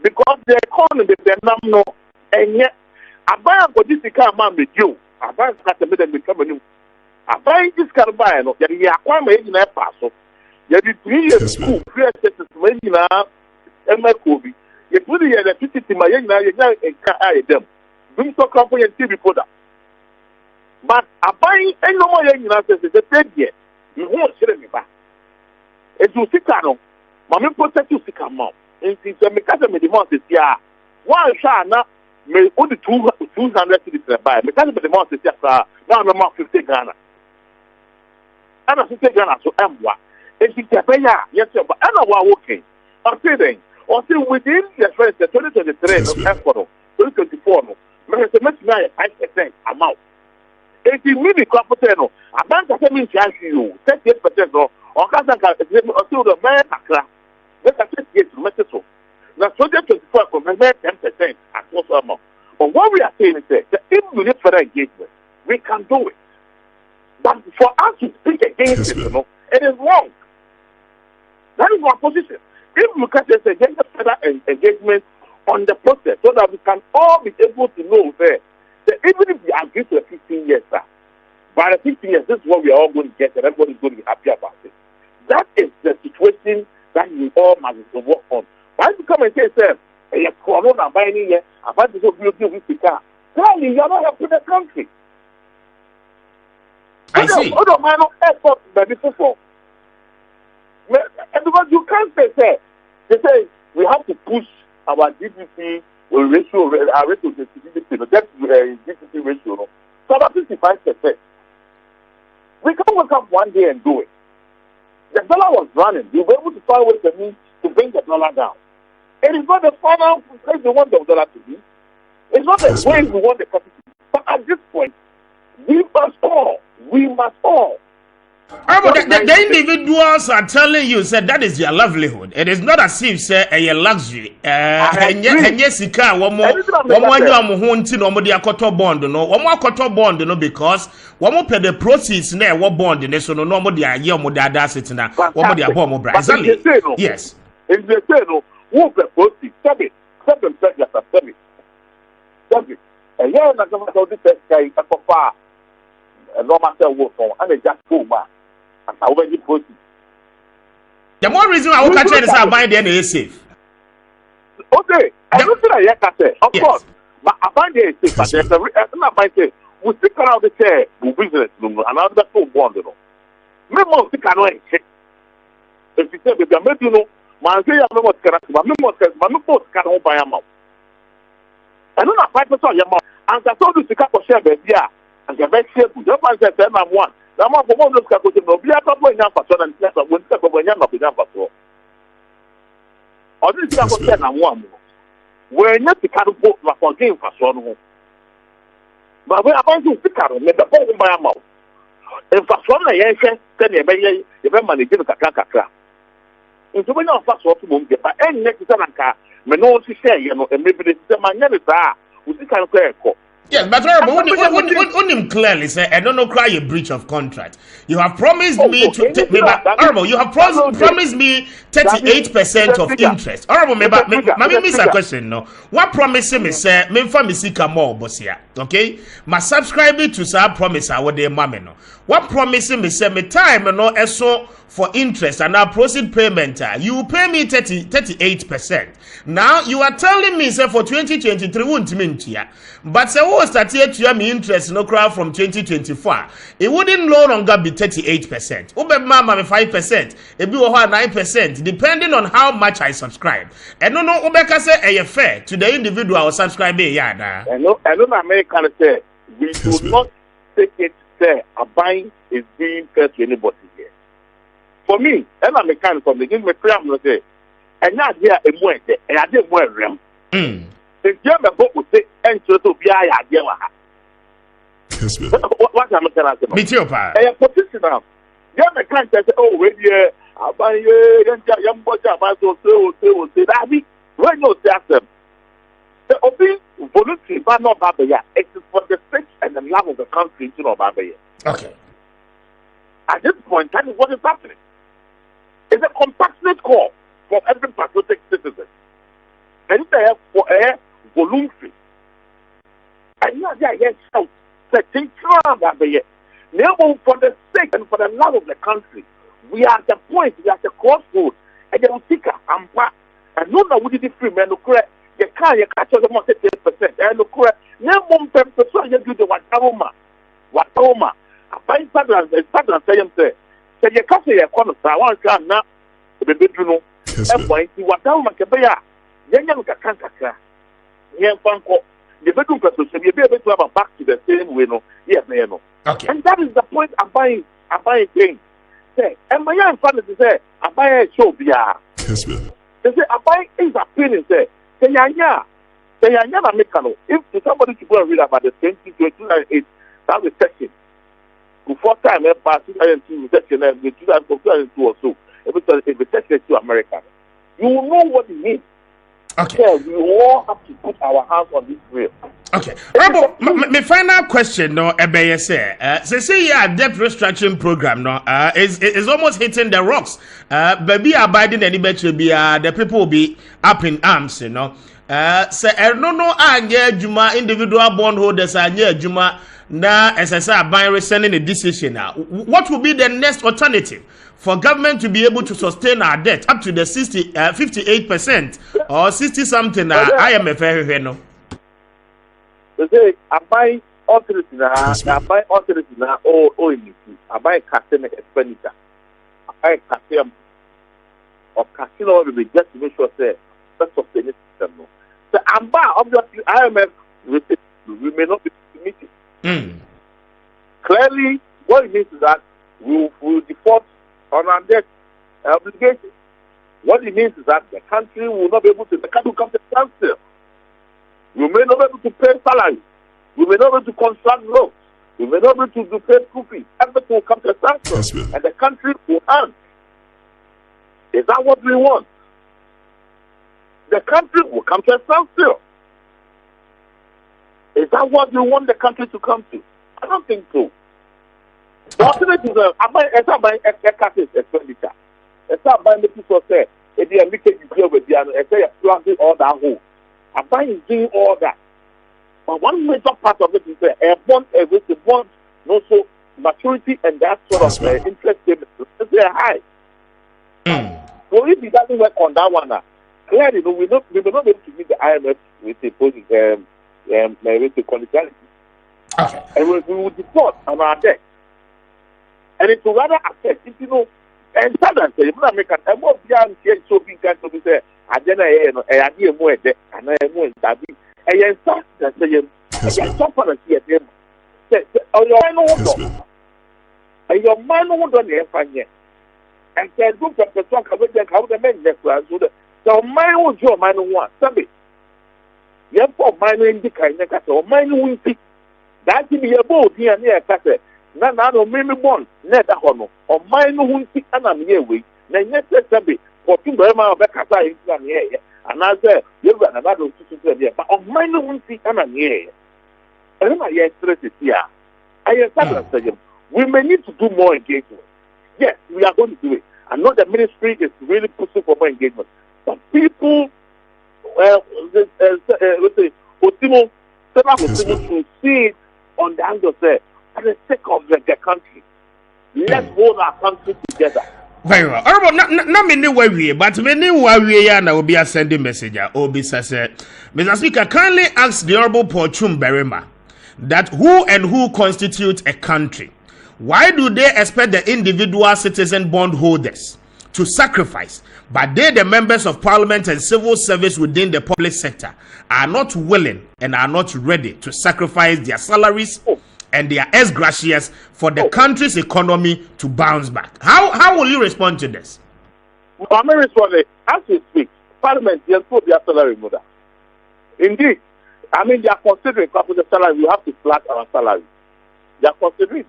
Because the economy, the number, and yet, I buy for this car man with you. I buy a bit and become a new. I buy this car buy, no, that you are Kwame in a parcel. You did 3 years school, 3 years when you are, and my Kubi. You put the electricity, my young them. Bring to company and TV product. But I buy any more young the third year. You won't share me back. It's you sit down. Mammy protect you to come out. And since I make a minimum this year, one shall not may only 200 cities buy. Because of the month is just now I'm about 50 Ghana. And I 50 Ghana, so I'm what. And she said, yes, sir, but I'm not working. I'm saying. Or say within the first 2023 effort, 2024, may make 5% amount. 80 million capital, a bank of you 38% or Kazaka until the man Accra. Let us get to Mexico. Now, 2024 for 10% at most amount. But what we are saying is that if we need further engagement, we can do it. But for us to speak against it, it is wrong. That is our position. If we can just get further engagement on the process so that we can all be able to know that even if we agree to the 15 years, by the 15 years, this is what we are all going to get and everybody is going to be happy about it. That is the situation that we all must work on. Why you come and say, sir, you're corona buying here, about this beautiful car. Clearly, you're not helping the country. I see. Other man of effort by the people. Because you can't say, they say we have to push our GDP ratio, our ratio to GDP, that's GDP ratio, so about 55%. We can't wake up one day and do it. The dollar was running. We were able to find ways to bring the dollar down. It is not the final place we want the dollar to be. It's not the way we want the country to be. But at this point, we must all. The individuals are telling you, said that is your livelihood. It is not as if say a luxury. And yes, you can one more bond, no, one more quarter bond, no, because one more pay the proceeds there, what bond in this, so no more the year more data sitting now, one more the bomb of Brazil. Yes. If they say no, who the proceeds, 7 and yeah, not about this guy, a far, and no matter what, and they just go back. The more reason I will catch it is I buy the NA safe. Okay, I don't think I can say, of course, but I find it safe. But there's a reason we stick around the chair, we business, and another two bond. Me mo stick around it. If you say, maybe you know, man say I'm not going to, but me both can hold by a mouth. I don't know 5% on your mouth, and I told you to cut for share, baby, and the best share, the one says, I'm one. The amount of those capitals will be a couple of young person and set up when step of a young patrol. Or this is a 1 more. We're not the kind of book for game for son. But we are going to pick up the phone by a mouth. In fact, one day, I said, you manage to kakra. Into when you fast what you get, but any next time, me no to say, you know, and maybe the man is there. We can clear. Yes, but Honorable, clearly say, I don't know, cry a breach of contract. You have promised me Honorable, you have promised me 38% of interest. Honorable, maybe miss a question, no. What promise me say, me for me seek a more, bossia, okay? My subscriber to say promise I would mammy no. What promise me say, me time no eso for interest and now proceed payment, you will pay me 38%. Now you are telling me say for 2023 won't mean here. But say what start here to me interest no crowd from 2024. It wouldn't no longer be 38%. Ube mama 5%, it be 9%, depending on how much I subscribe. And no Ubeka say a fair to the individual subscriber yada. I know American say we do not take it say a buying is being fair to anybody here. For me, and I'm a kind of give me prayer no say and not here a more and I didn't wear them. The German book would say enter to be Kessben. What am I going to say? Me too, pa. I position now. German can't say, oh, when you are buying young boy, I will say that we not ask them. The obey voluntary, but not Babaya. It is for the sake and the love of the country to know Babaya. Okay. At this point, that is what is happening. It's a compassionate call for every patriotic citizen. And it's there for a voluntary. And you are there, yes, so, setting crown Babaya. Now, for the sake and for the love of the country, we are at the point, we are at the crossroads, and you will seek and back. And no, no, we did free, man, no correct. You can't, you catch us about 38%. And no correct. Now, 1%, you do the Watoma. I find Sadran saying, say, you can't say, I want to now, the bedroom, and point, you want to make a bear. Then you can't catch. Here, Funko, the bedroom person should be able to have a back to the same way, no, yes, no. Okay. And that is the point I'm buying things. Say, and my young father say, I buy a show, Kessben. they say, I buy is appealing, say, if somebody to go and read about the 2008, that was section. Before time, past 2002, section, and 2002 or so, every section to America. You will know what it means. Okay. So we all have to put our hands on this wheel. Okay. Rabo, my final question, no, Appiah say yeah, debt restructuring program, no, is almost hitting the rocks. Baby abiding any better be the people will be up in arms, you know. Say no, Juma individual bondholders are Juma na SSR by sending a decision now. What will be the next alternative for government to be able to sustain our debt up to the 58% or 60 something? IMF, no. They say, I buy authority now, I buy casting expenditure. I buy casting or casino will be just to make sure say that's of the system. So I'm buying obviously IMF we may not be meeting. Clearly, what it means is that we will default on our debt obligation. What it means is that the country will not be able to, the country will come to standstill. We may not be able to pay salaries. We may not be able to construct roads. We may not be able to pay school fees. Everything will come to a standstill. And the country will end. Is that what we want? The country will come to a standstill. Is that what we want the country to come to? I don't think so. The alternative is it's not buying expenditure. It's not buying the people say, if they are making you deal with the other, if they are planting all that hole. I'm buying doing all that. But one major part of it is a bond, with the bond, also maturity and that sort of interest payments. They're high. So if it doesn't work on that one, clearly, we may not be able to meet the IMF with the conditionality. Okay. And we will default on our debt. And it will rather affect, if you know, and sometimes you know, American, and more beyond so big can to be there. I don't know, I did more debt, and I am more stabbing. And you start to say, I suffer and see them. Your mind and your mind won't on the F. And can do for the talk about them, how the men left us. So, mine will draw mine one. Somebody. You have for mine in the kind of mine will pick. That be a boat here near Cassette. No, Mimi Bon, net a honor, or mine who see an year week, then yet be for 2 Burma of Becca in here. And I said, you got another 2 years, but on mine who see an year. And my yesterday here. I am we may need to do more engagement. Yes, we are going to do it. I know the ministry is really pushing for more engagement. But people, let's say, Otimo, to see it on the angle there, for the sake of the country. Let's hold our country together. Very well. Not many way, but many way, and I will be sending message. Obi says, Mr. Speaker, kindly ask the Honorable Pochum Berima that who constitute a country. Why do they expect the individual citizen bondholders to sacrifice, but they, the members of parliament and civil service within the public sector, are not willing and are not ready to sacrifice their salaries and their ex gracias for the country's economy to bounce back? How will you respond to this? I'm responding. As we speak, parliament just put their salary mother. Indeed, I mean, they are considering the salary. We have to flat our salary. They are considering.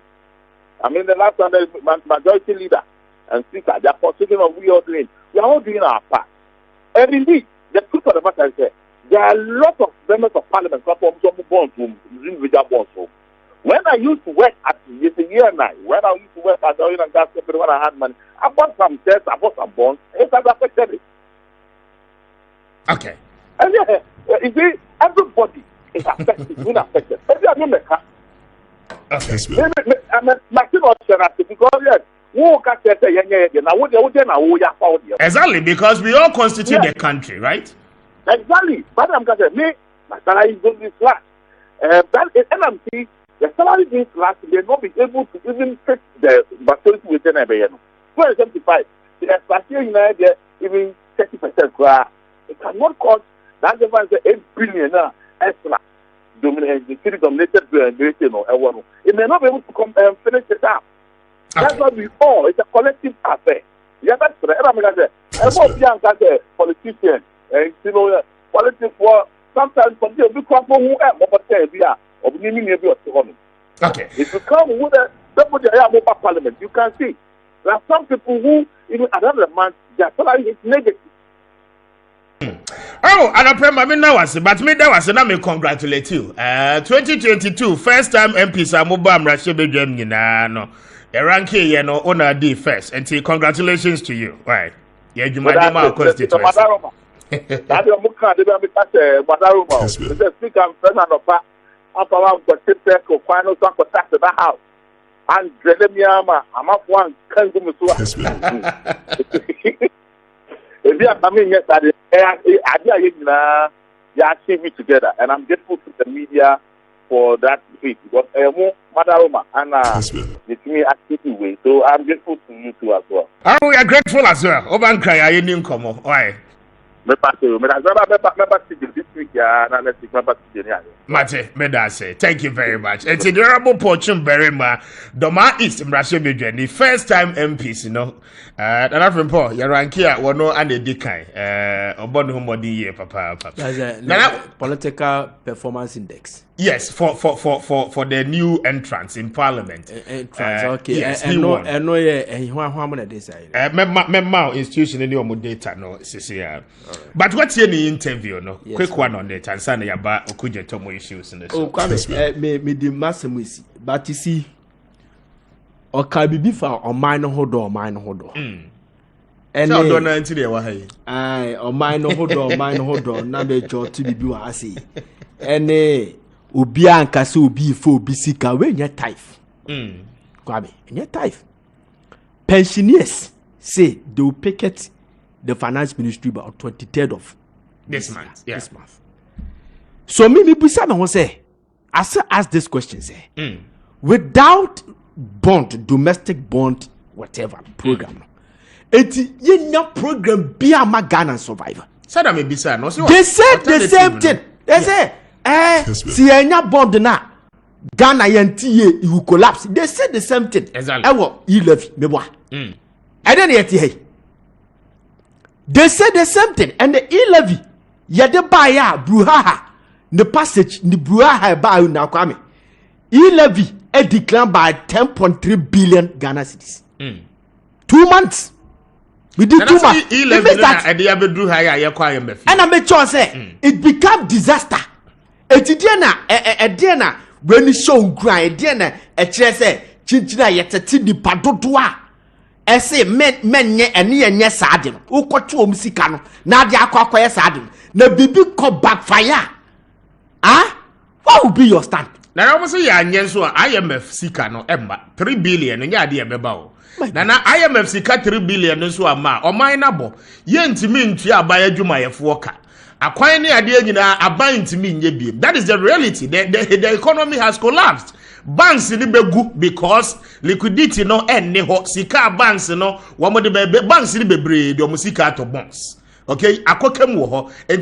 I mean, the last time the majority leader and speaker, they are considering what we are doing. We are all doing our part. And indeed, the truth of the matter is that there are a lot of members of parliament who are born from individual bonds. When I used to work at it's a year now, when I used to work at the oil and gas company, when I had money, I bought some shares, I bought some bonds, it has affected it. Okay. And yeah, you see, everybody is affected, being affected. Maybe I don't make her. Okay. Exactly, because we all constitute the country, right? Exactly. But I'm going to say, me, my salary is going to be flat. That is NMC, the salary being flat, they will not be able to even fit the majority within a billion. 275, the expansion United, even 30%. It cannot cost that difference 8 billion extra. The city dominated it may not be able to come and finish it up. That's what we all, it's a collective affair. Yeah, that's the politician and politics for sometimes some people who are more of okay. If you come with somebody parliament, you can see there are some people who even another month their salary is negative. Oh, and I mean now was but me that was and I congratulate you. 2022 first time MPs are mobile Rashebe Jemina no. Ranking you know on a D first and congratulations to you. Right. Yeah, you might be my constituency. That your muka de be Madaruma. The speaker and president of Appiah got to take a final song for tax the house. And Jeremiah, I'm up one can go to if you are coming yesterday, I achieved it together, and I'm grateful to the media for that tweet because Madaroma and it's me active way. So I'm grateful to you too as well. Oh, we are grateful as well. Obankra, I didn't come. Why? Mate, Medase, thank you very much. It's the Honorable Pochum Berima, Doma East, Mrashe the first time MPs, you know. And I've Paul, Yarankia, Wano, and the Dikai, Obon Humodi, Papa. Political performance index. Yes, for the new entrance in Parliament. Okay. Yes, and no, how many days? Memma institution in your data, no, CCR. But what's any interview, no? Yes, quick one on it, and Sunday about Okuja Tomo issues in the show. Oh, Kwame, me the Massamuisi, but you see, or can be for or minor hold on. And so don't know until they were here. Aye, or minor hold on, now they draw to be blue, I see. And Ubia and Kasu be for Bisika, when you're tife. Kwame, and you're tife. Pensioners say they will picket the finance ministry by 23rd of this month. Yeah. This month. So me Busama will say, I ask this question, say, without bond, domestic bond, whatever program, it's a program be a Ghana survivor. So that may be sad. No, they said the same thing. They say, see any bond na Ghana yanti you collapse. They said the same thing. Exactly. Ewo you love me boy. I don't yet hey. They said the same thing, and the e-levy, yet the buyer, Bruhaha, the passage, the Bruhaha buy now Kwame. e-levy a declined by 10.3 billion Ghana cedis. 2 months. We did 2 months. And I make sure say it become disaster. Ediana when you show grind, Ediana a say chinchina yet ni padotua. Ese men ye and ye sadin. Uko tu omsikano. Na dia kwa sadin. Na bibi ko backfire. What will be your stand? Now, I was say, IMF Sika no Emma 3 billion and Yadia Bebao. Now, IMF Sika 3 billion and so ama or mineable. Yen to mean to buy a Jumaya Walker. A quine idea a buying to mean ye beam. That is the reality. The economy has collapsed. Banks in the begu because liquidity no end neho Sika banks no one of the banks in the breed or Musika to bonds. Okay, and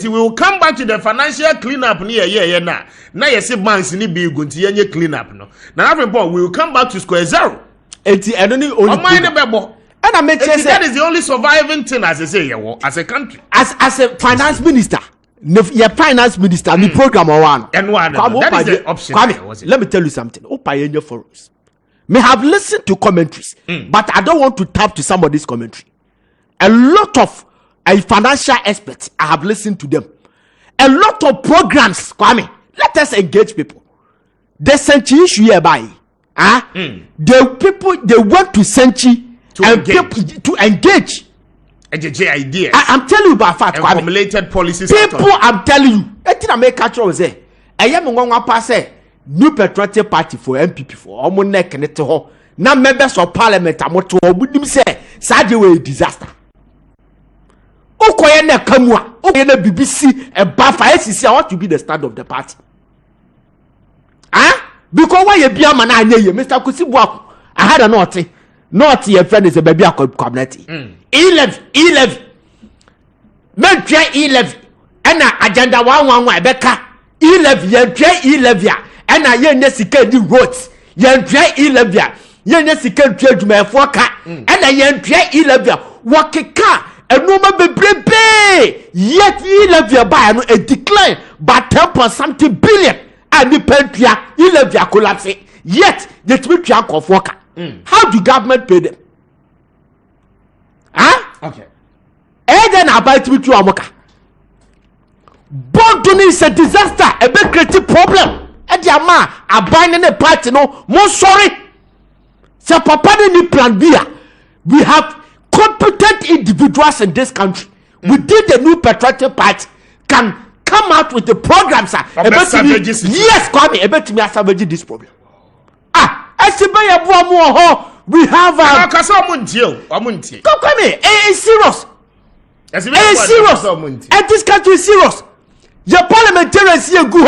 we will come back to the financial cleanup near na you see banks ni be going to clean up no. Now we will come back to square zero. And I make that is the only surviving thing as I say as a country. As a finance minister, your finance minister, the program one. And one that is the option. Kwame, let me tell you something. Pioneer forums may have listened to commentaries, but I don't want to tap to somebody's commentary. A lot of financial experts, I have listened to them. A lot of programs, Kwame. Let us engage people. The Senchi issue hereby. The people they want to Senchi to engage. Ideas. I'm telling you about fact. Kwame. Formulated policies. People, I'm telling you. I think I make catch say. I am going to pass New Patriotic Party for MPP for almost neck and it to now members of parliament. I'm to with them say Saturday disaster. Okoye na kamwa okoye na BBC e ba fa SCC I want to be the stand of the party because why you be am na anye ye Mr. Kusibuaku I had a not your friend is a baby community 11 men try 11 and agenda 111 beka 11 ye try 11 and ye nya sika di roads ye try 11 ye nya sika twa dwuma foka and ye try 11 wakeka and no be yet he left your buy a decline by 10.something billion and the pentria he left your collapse yet the twitch of worker. How do government pay them? Okay. And then about to you amoka. Bonding is a disaster, a big creative problem. And your man abandoning a party no more sorry. So papa ni plan B. We have competent individuals in this country within the New Patriotic Party can come out with the programs. Yes, Kwame, about me savage this problem. We have Kwame, serious. Serious. And this country is serious. Your parliamentarians here go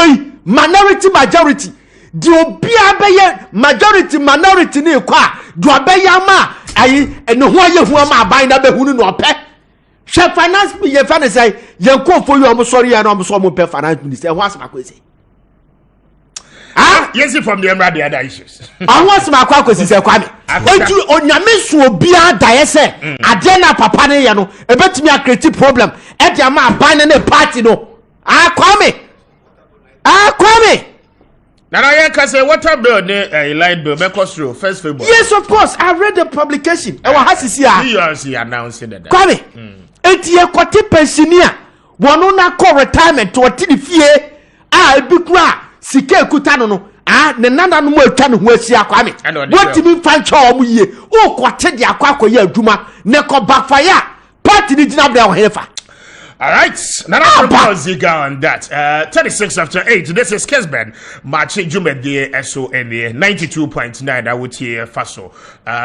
minority majority. The obia majority minority ni kwa do abeyama ayi eno ho aye hu ama aban na behunu no pe she finance ye finance say ye nkofo you am sorry ya no am so mo pe finance minister ho asema kwesi yes from the other issues I want some akwakwosi say Kwame etu onyame so obia dae say ade na papa ne ye no ebetimi a create problem e dia ma aban na party no Kwame now I can say water bill a light bill because through first February. Yes, of course. I read the publication. I was HCC announcing that. Kwame, eti kwati pensioner wono na call retirement to atini fie bikura sike kutano no ne nana no mo atwa ne ho asia Kwame. What me fancho omu ye o kwate de akwakoye adwuma ne ko backfire party ni gina bra wo hefa. All right, now Ziga on that. 36 after 8. This is Kessben. Maakye Jumedi SONA 92.9. I would hear Faso.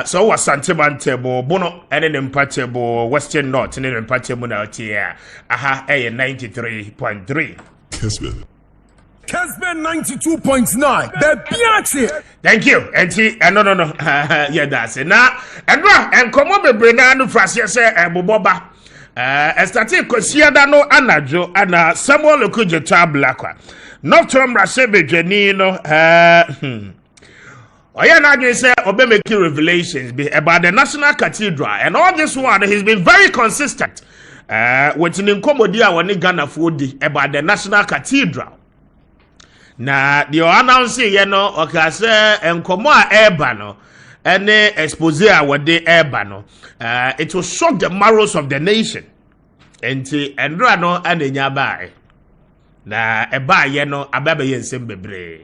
So was Santiman table, Bono, and an impatable Western North, and an impatable out here. Aha, a 93.3. Kessben 92.9. The Thank you. And no. Yeah, that's it. Now, and come over, Brennan, Frasia, and Boba. Estati Kosiada no anajo ana Samuel Okuje Tablakwa. Not Tom Rasebe Janino. Oya na say obemeki revelations about the National Cathedral and all this one. He's been very consistent. With an incomodia when Ghana Fodi about the National Cathedral. na the announce ye no okase enkomo a eba no ene expose a wode eba no it will shock the marrows of the nation enti endra no anenya bae na eba ye no ababa ye nsem bebre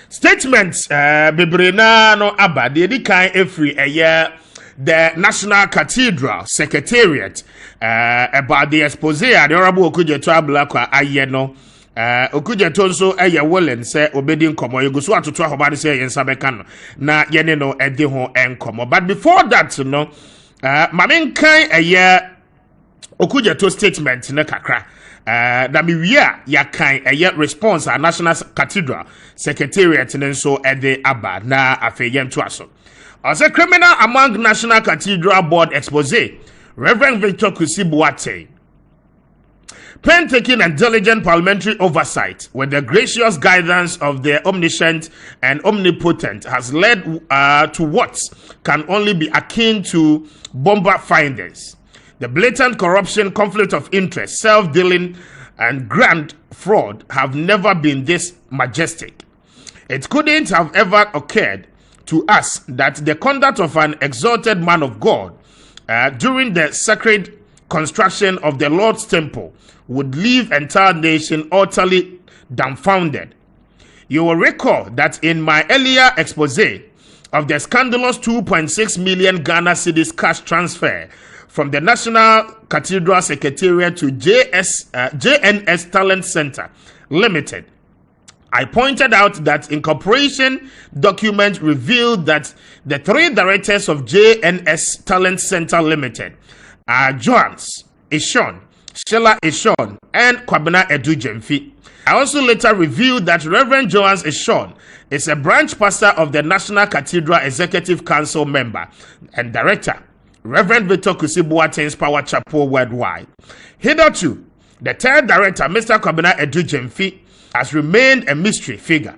statements bebre na no aba de edikan efri eye the National Cathedral Secretariat about the expose the Honorable Okujeto Ablakwa ayeno Okujeto nso eye willing say obedi nkomo yego so atoto ahobade say yensa beka no na yene no ede ho enkomo. But before that no mamenkan eye Okujeto statement na kakra na miwia yakan eye response a National Cathedral Secretariat nso ede aba na afeyem to aso. As a criminal among National Cathedral Board expose, Reverend Victor Kusi painstaking and diligent parliamentary oversight with the gracious guidance of the omniscient and omnipotent has led to what can only be akin to bomber findings. The blatant corruption, conflict of interest, self-dealing, and grand fraud have never been this majestic. It couldn't have ever occurred to us that the conduct of an exalted man of God during the sacred construction of the Lord's temple would leave entire nation utterly dumbfounded. You will recall that in my earlier expose of the scandalous 2.6 million Ghana cedis cash transfer from the National Cathedral Secretariat to JNS Talent Center Limited, I pointed out that incorporation document revealed that the three directors of JNS Talent Center Limited are Joans Eshon, Sheila Eshon, and Kwame Edu-Jemfi. I also later revealed that Reverend Joans Eshon is a branch pastor of the National Cathedral Executive Council member and director, Reverend Victor Kusi Power Chapel Worldwide. Hitherto, the third director, Mr. Kwame Edu-Jemfi, has remained a mystery figure.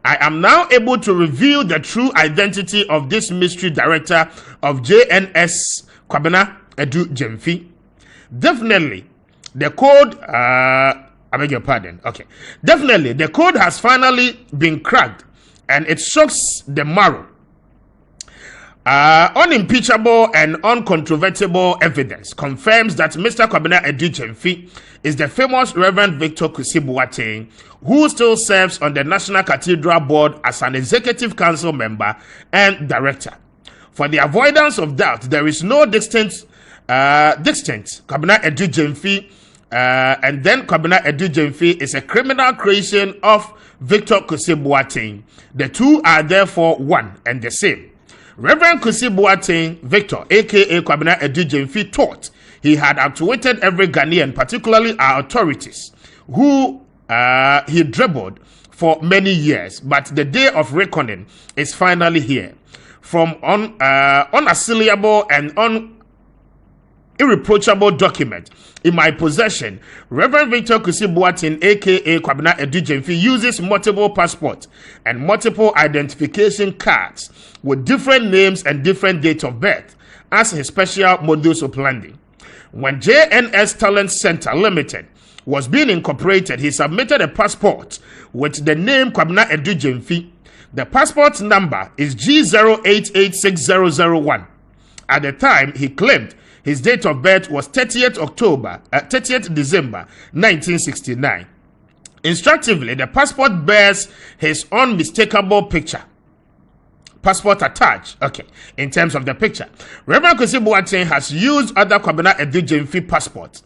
I am now able to reveal the true identity of this mystery director of JNS, Kwame Edu-Jemfi. Definitely, the code, I beg your pardon. Okay. Definitely, the code has finally been cracked and it shocks the marrow. Unimpeachable and uncontrovertible evidence confirms that Mr. Kwame Edu-Jemfi is the famous Reverend Victor Kusi, who still serves on the National Cathedral Board as an Executive Council member and director. For the avoidance of doubt, there is no distinct Kwame Edu-Jemfi, and then Kwame Edu-Jemfi is a criminal creation of Victor Kusi. The two are therefore one and the same. Reverend Kusi Victor, aka Kwame Edu-Jemfi, thought he had outwitted every Ghanaian, particularly our authorities, who he dribbled for many years. But the day of reckoning is finally here. From unassailable and irreproachable document in my possession, Reverend Victor Kusi aka Kwame Edu-Jemfi, uses multiple passports and multiple identification cards with different names and different dates of birth as his special modus operandi. When JNS Talent Center Limited was being incorporated, he submitted a passport with the name Kwame Edu-Jemfi. The passport number is G08860001. At the time, he claimed his date of birth was 30th December 1969. Instructively, the passport bears his unmistakable picture. Passport attached. Okay, in terms of the picture, Reverend Kusi has used other Kwame Edu-Jemfi passports.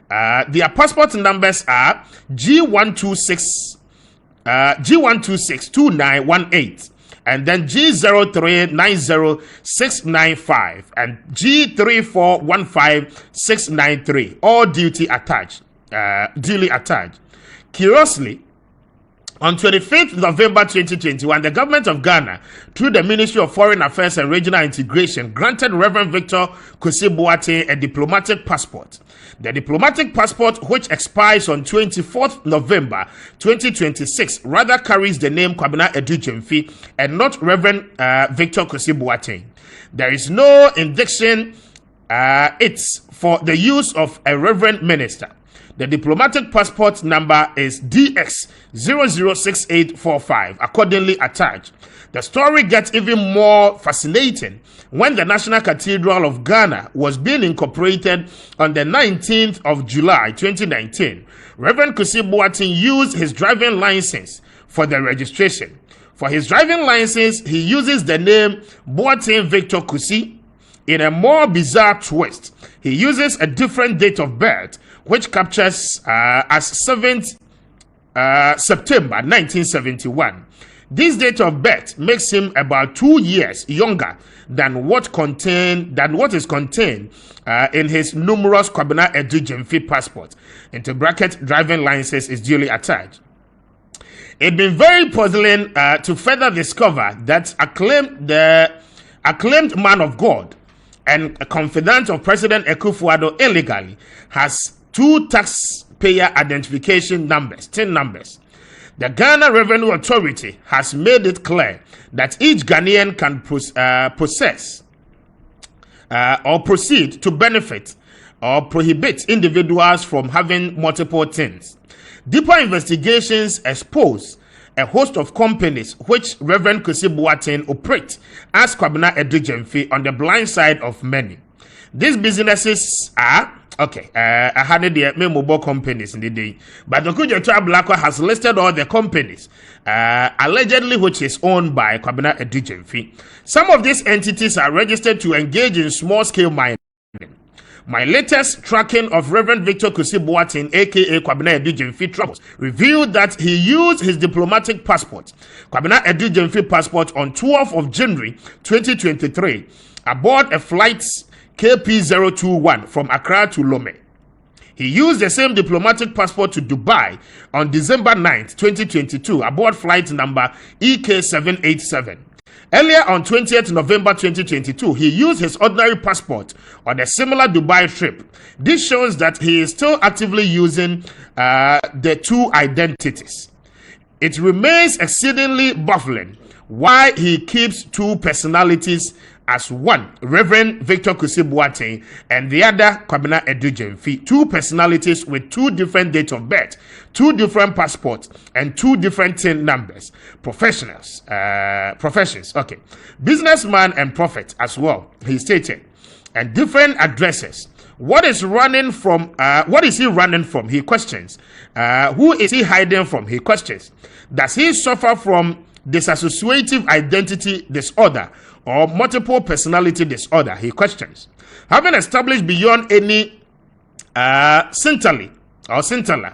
Their passport numbers are G1262918 and then G0390695 and G3415693, all duly attached. Curiously, on 25th November 2021, the government of Ghana, through the Ministry of Foreign Affairs and Regional Integration, granted Reverend Victor Kusi a diplomatic passport. The diplomatic passport, which expires on 24th November 2026, rather carries the name Kwame Edu-Jemfi and not Reverend Victor Kusi. There is no indication it's for the use of a reverend minister. The diplomatic passport number is DX006845, accordingly attached. The story gets even more fascinating when the National Cathedral of Ghana was being incorporated on the 19th of July 2019. Reverend Kusi Boateng used his driving license for the registration. For his driving license, he uses the name Boateng Victor Kusi. In a more bizarre twist, he uses a different date of birth, which captures as 7th September 1971. This date of birth makes him about 2 years younger than what is contained in his numerous Kwabena Edujemfi passport. Into bracket, driving license is duly attached. It's been very puzzling to further discover that the acclaimed man of God and a confidant of President Akufo-Addo illegally has 2 taxpayer identification numbers, 10 numbers. The Ghana Revenue Authority has made it clear that each Ghanaian can possess or proceed to benefit or prohibit individuals from having multiple things. Deeper investigations expose a host of companies which Reverend Kusi Boateng operates as Kwabena Edujemfi on the blind side of many. These businesses are I had the mobile companies in the day, but the Kujetua Blackwell has listed all the companies allegedly which is owned by Kwabena Edujemfi. Some of these entities are registered to engage in small-scale mining. My latest tracking of Reverend Victor Kusi Boateng, aka Kwabena Edujemfi troubles, revealed that he used his diplomatic passport, Kwabena Edujemfi passport, on 12th of January 2023 aboard a flight KP021 from Accra to Lome. He used the same diplomatic passport to Dubai on December 9th, 2022 aboard flight number EK787. Earlier on 20th November 2022, he used his ordinary passport on a similar Dubai trip. This shows that he is still actively using the 2 identities. It remains exceedingly baffling why he keeps 2 personalities as one, Reverend Victor Kusi Boateng, and the other, Kwabena Edujemfi. 2 personalities with 2 different dates of birth, 2 different passports, and 2 different TIN numbers. Professions, okay. Businessman and prophet as well, he stated. And different addresses. What is he running from? He questions. Who is he hiding from? He questions. Does he suffer from dissociative identity disorder or multiple personality disorder? He questions. Having established beyond any scintilla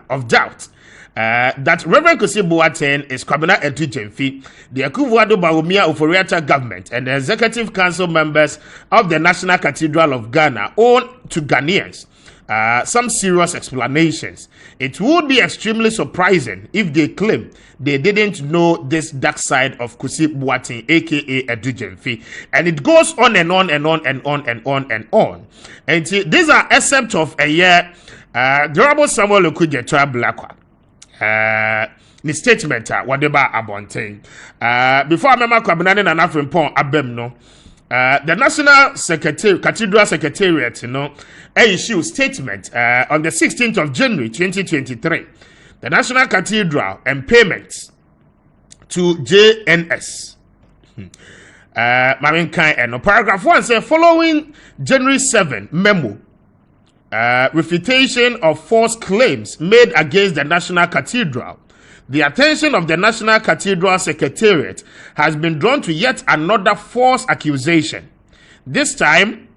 of doubt that Reverend Kusi Boateng is Kwabena Edujemfi, the Akufo-Addo Bawumia Oforiatta government and the executive council members of the National Cathedral of Ghana owe to Ghanaians some serious explanations. It would be extremely surprising if they claim they didn't know this dark side of Kusi Boateng, aka Edujemfi. And it goes on and on and on and on and on and on. And these are excerpts of a year Durable Samuel Okujetua Blackwell. Ni statement whatever abontain. Before I remember Kwabena and Afrin Pon Abem no. The National Cathedral Secretariat, issued statement on the 16th of January 2023. The National Cathedral and payments to JNS. Paragraph 1 says, following January 7 memo, refutation of false claims made against the National Cathedral, the attention of the National Cathedral Secretariat has been drawn to yet another false accusation. This time,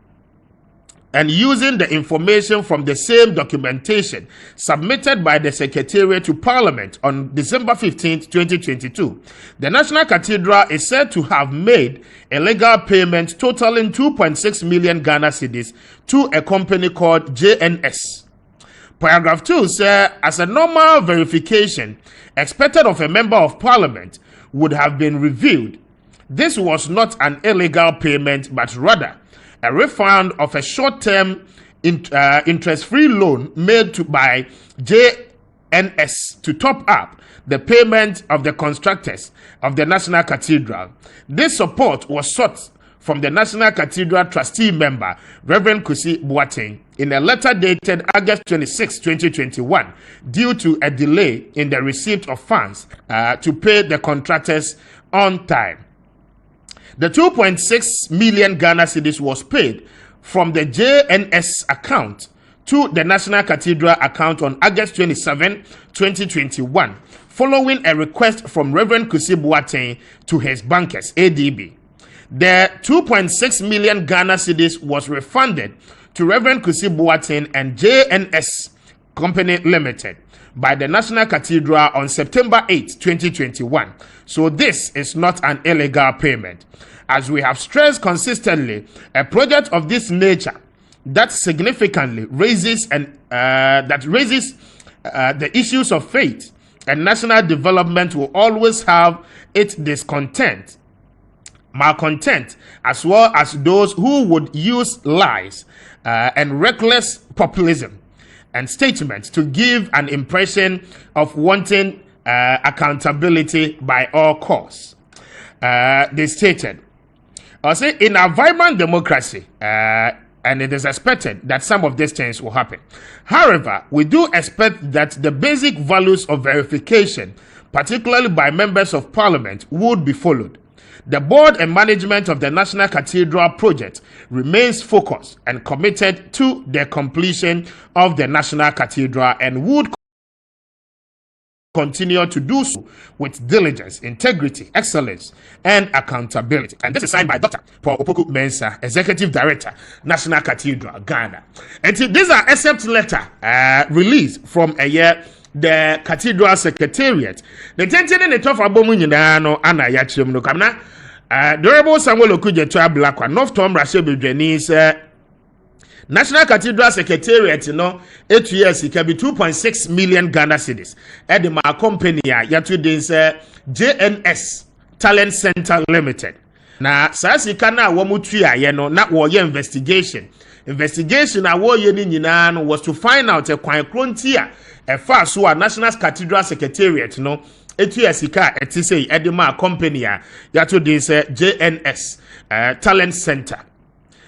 and using the information from the same documentation submitted by the Secretariat to Parliament on December 15, 2022, the National Cathedral is said to have made illegal payments totaling 2.6 million Ghana cedis to a company called JNS. Paragraph 2 says, as a normal verification expected of a member of Parliament would have been revealed, this was not an illegal payment, but rather a refund of a short-term interest-free loan made by JNS to top up the payment of the constructors of the National Cathedral. This support was sought from the National Cathedral trustee member, Reverend Kusi Boateng, in a letter dated August 26, 2021, due to a delay in the receipt of funds to pay the contractors on time. The 2.6 million Ghana cedis was paid from the JNS account to the National Cathedral account on August 27, 2021, following a request from Reverend Kusi Boateng to his bankers, ADB. The 2.6 million Ghana cedis was refunded to Reverend Kusi Boateng and JNS Company Limited by the National Cathedral on September 8, 2021. So this is not an illegal payment. As we have stressed consistently, a project of this nature that significantly raises the issues of faith and national development will always have its discontent, malcontent, as well as those who would use lies and reckless populism and statements to give an impression of wanting accountability by all costs. They stated, also, in a vibrant democracy, and it is expected that some of these things will happen. However, we do expect that the basic values of verification, particularly by members of parliament, would be followed. The board and management of the National Cathedral project remains focused and committed to the completion of the National Cathedral and would continue to do so with diligence, integrity, excellence, and accountability. And this is signed by Dr. Paul Opoku Mensah, Executive Director, National Cathedral, Ghana. And these are accept letter released from the Cathedral Secretariat. The tension in the top of Bomunino, Anna Yachim no Kamna, Durable Samuel Okuja to a black one, North Tom Rashabi Janice. National Cathedral Secretariat, 8 years, it can be 2.6 million Ghana cedis. At the company, yatu this JNS Talent Center Limited. Now, Sasi Kana Wamutria, not war investigation. Investigation a war yenin was to find out a quantia, a fast so a National Cathedral Secretariat, 8 years, it say Edema company, yatu this JNS Talent Center.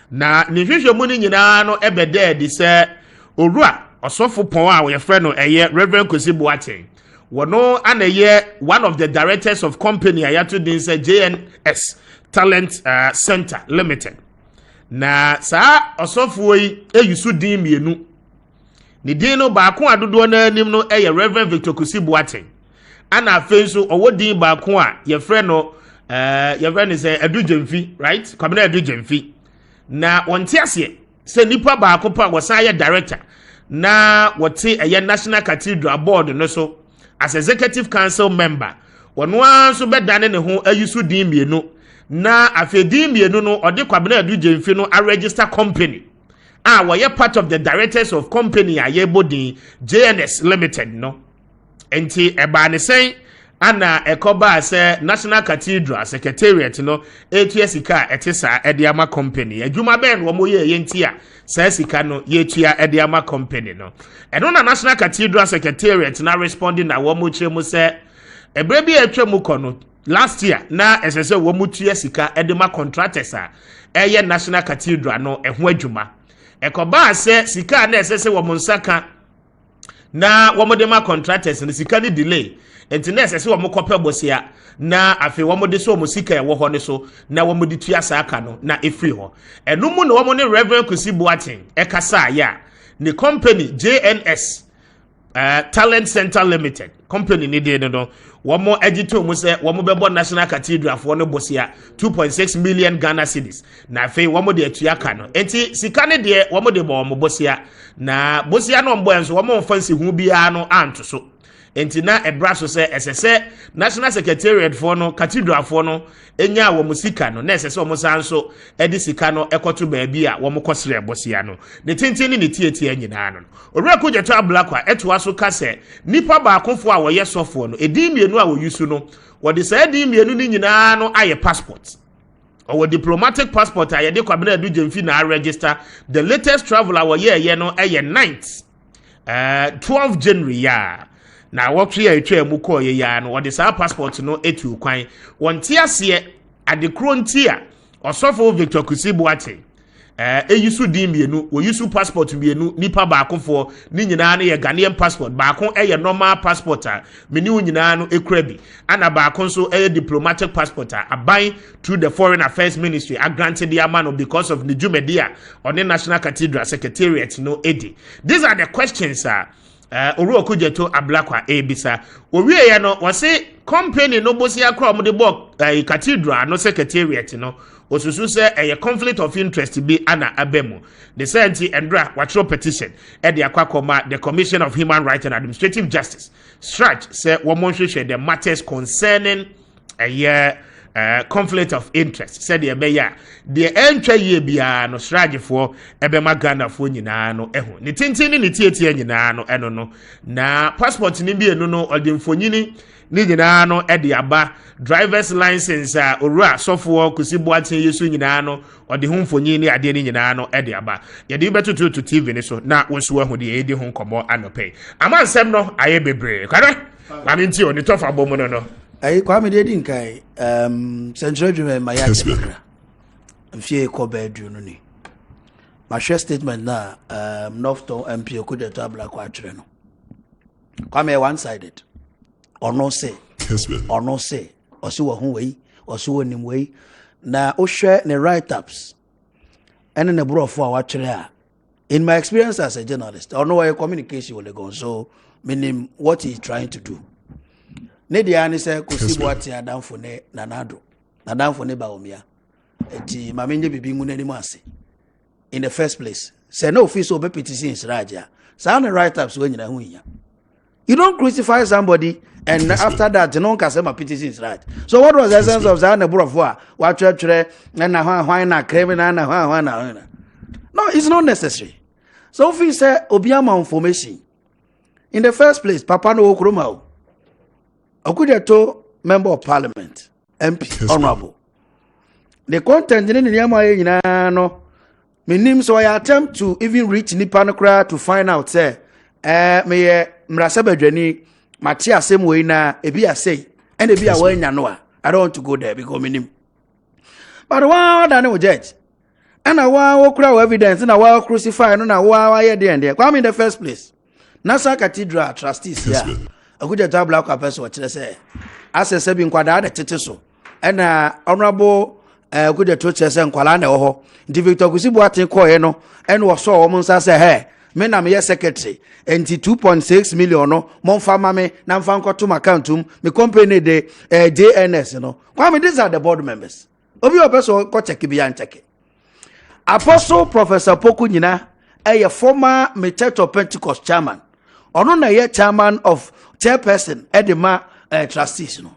Na nihwehwe mu ni nyina no ebede di se owura osofo pon a we friend no Reverend Kusi Boateng wono anaye one of the directors of company ayato din se JNS Talent Center Limited. Na sa osofo yi eyusu din mienu ni din no ba ko adodo na anim no Reverend Victor Kusi Boateng ana afenso owo din ba ko a ye friend no ye friend is Edujemfi, right? Kwame Edujemfi. Na wontiase se nipa ba akopa wosan director na wote National Cathedral board no so as executive council member wono anso bedane ne ho ayusu din mienu na afedin mienu no ode Kwabena Edujemfi no a register company we part of the directors of company bodin JNS Limited no enti eba ne sen ana ekoba se National Cathedral Secretariat no etua sika etisa ediama company adwuma ben wo moye yentia sa sika no yetua ediama company no eno na National Cathedral Secretariat na responding na wo mo chemu se ebre bi atwa mu kono last year na esese wo mutua sika edema contractors National Cathedral no eho adwuma ekoba se sika na esese wo monsaka na wo modema contractors no sika ni delay enti se wo mokope bosia na afi wo mode so musika e wo ho ne so na wo mode tua sa aka no na efri ho enu mu na wo ne Reverend Kusi Boateng kasa ya ne company JNS Talent Center Limited company ni de no wo mo agito mu se wo mo bebo National Cathedral fo no bosia 2.6 million Ghana cedis na afi wo mode atua aka no enti sika ne de wo mode bo mo bosia na bosia no mbo enso wo mo fancy hu bia no anto so enti na ebraso se esese National Secretariat for no Cathedral for no enya wo musika no na esese wo musanso edi sika no ekoto baabi a wo mukosere bosia no ne tintini ne tietie anyina no owura ko jeto ablakwa eto so kase nipa ba akofo a wo ye sofo no edi mienu a wo yusu no wo de sa edi mienu ni nyina no aye passport or diplomatic passport aye de Kwabena Edujemfi na register the latest travel our year no aye 9th 12 January ya na wotwe atwa mu ko ye ya no wo de sa passport no etu kwan wonte ase ade krontia Osofo Victor Kusibuate eyisu di mienu wo yisu passport mienu nipa baako fo ni nyina na ye Ghanaian passport baako eye normal passport a meni nyina no ekura bi ana baako nso eye diplomatic passport a aban through the foreign affairs ministry a granted the amount because of the Jumedia on the National Cathedral Secretariat no edi. These are the questions Oru Okujeto Ablakwa ebisa owie ye no wose company no bosi akra mo de bo cathedral no secretariat no osusu se a conflict of interest be ana abemu the senti endra watro petition e de akwakoma the Commission of Human Rights and Administrative Justice stretch say womonhwehwe the matters concerning conflict of interest said the beya the entry ye bia no strategy for ebema Ghana fo nyina no eho ni tintini ni tietie nyina no eno no na passport ni bi enu no odemfonyini ni nyina no e de aba driver's license owura sofo Kusibuate yesu nyina no ode ho mfonyini ni ade ni nyina no e de aba ye de betutu to TV ni so na wonso ahu de e de ho nkomo anope amansem no aye bebre kware mami nti oni tofa bomu no Ayi Kwame de din kai central dwuma ma ya tekra mfie ko bedru no ni ma share statement na Northton MP Okujeto Ablakwa atwere no Kwame one sided ono say Kessben. Ono say osi wo hu wei osi wo nim wei na o hwe ne write ups ene ne brofo a watwere a in my experience as a journalist ono why communication will go so meaning what he is trying to do ne dia ni se Kusibuate adamfo ne nanado adamfo ne baomia enti mamenye bibi ngu nani ase in the first place say no office obe petition sraja say na write ups we nyina hu nya you don't crucify somebody and after that you don't say my petition sraja so what was the essence of that na brofo a wa twetwere na hwan na criminal na hwan na no it's not necessary so if you say obiama information in the first place papa no okroma Okujeto member of parliament MP honorable the content in the nyama no menim so I attempt to even reach nipa no kra to find out say me mrasabadwani mate asem we na ebi asay and ebi a wanya no a I don't want to go there because menim but wa da ne judge and wa okra evidence na wa crucify no na wa ye there Kwame in the first place National Cathedral trustees here Okujeto Ablakwa person wa kire say asese bi nkwada da tete so na honorable Okujeto kire say nkwala na ho ndi Victor Kusibuate koye no wo so wo nsa say he me na me secretary enti 2.6 million no monfa ma me na mfa nkoto accountum me company de JNS no Kwame these are the board members obi o person ko check bi an check Apostle Professor Poku nyina a former Church of Pentecost chairman ono na ye chairman of chairperson edema trustees no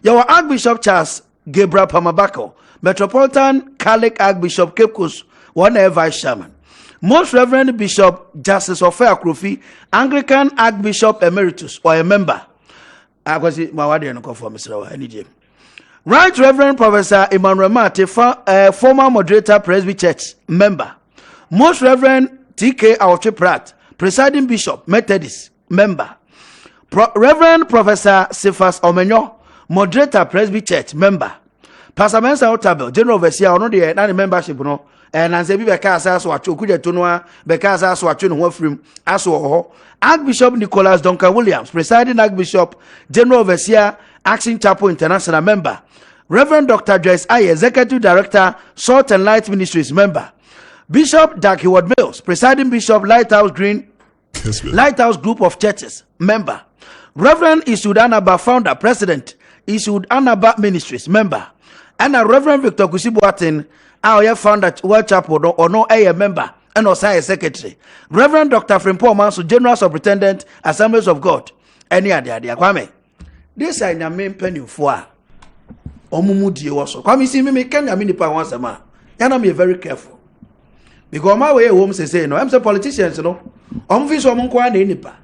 your Archbishop Charles Gabriel Pamabako Metropolitan Catholic Archbishop Cape Coast one vice chairman Most Reverend Bishop Justice Ofer Akrofi Anglican Archbishop Emeritus or a member akwasi mawade no for Mr. Anije Right Reverend Professor Emmanuel Mate former moderator Presby Church member Most Reverend TK Aoche Pratt presiding bishop Methodist member Reverend Professor Cephas Omenyo moderator Presby Church member Pastor Mensa Otabel general overseer ono de na membership no and anse bi beka asaso atwo Okujeto no a beka asaso atwo no ho afrim aso ho Archbishop Nicholas Duncan Williams presiding Archbishop general overseer Action Chapel International member Reverend Dr. Joyce Aye executive director Salt and Light Ministries member Bishop Darky Ward Mills presiding bishop Lighthouse Green Kessben. Lighthouse Group of Churches member Reverend Isud Anaba founder president Isud Anaba Ministries member and a Reverend Victor Kusibuate our founder World Chapel or no a member and also secretary Reverend Dr. Frimpong Manso general superintendent Assemblies of God any other Kwame this are the main penny for omumudie also Kwame see me can ya nipa once ma yana me very careful because my way home say no I'm say politicians no omfi so monko na nipa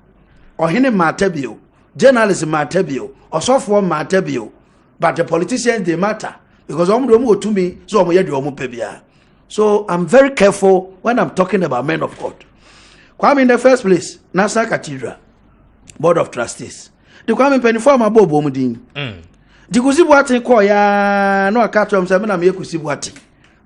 ohene matabio journalism matabio osofo matabio but the politicians they matter because to me so so I'm very careful when I'm talking about men of God. Kwame in the first place National Cathedral Board of Trustees the Kwame penny for my bobo mudin di Kusibuati ko ya no aka to me na me Kusibuati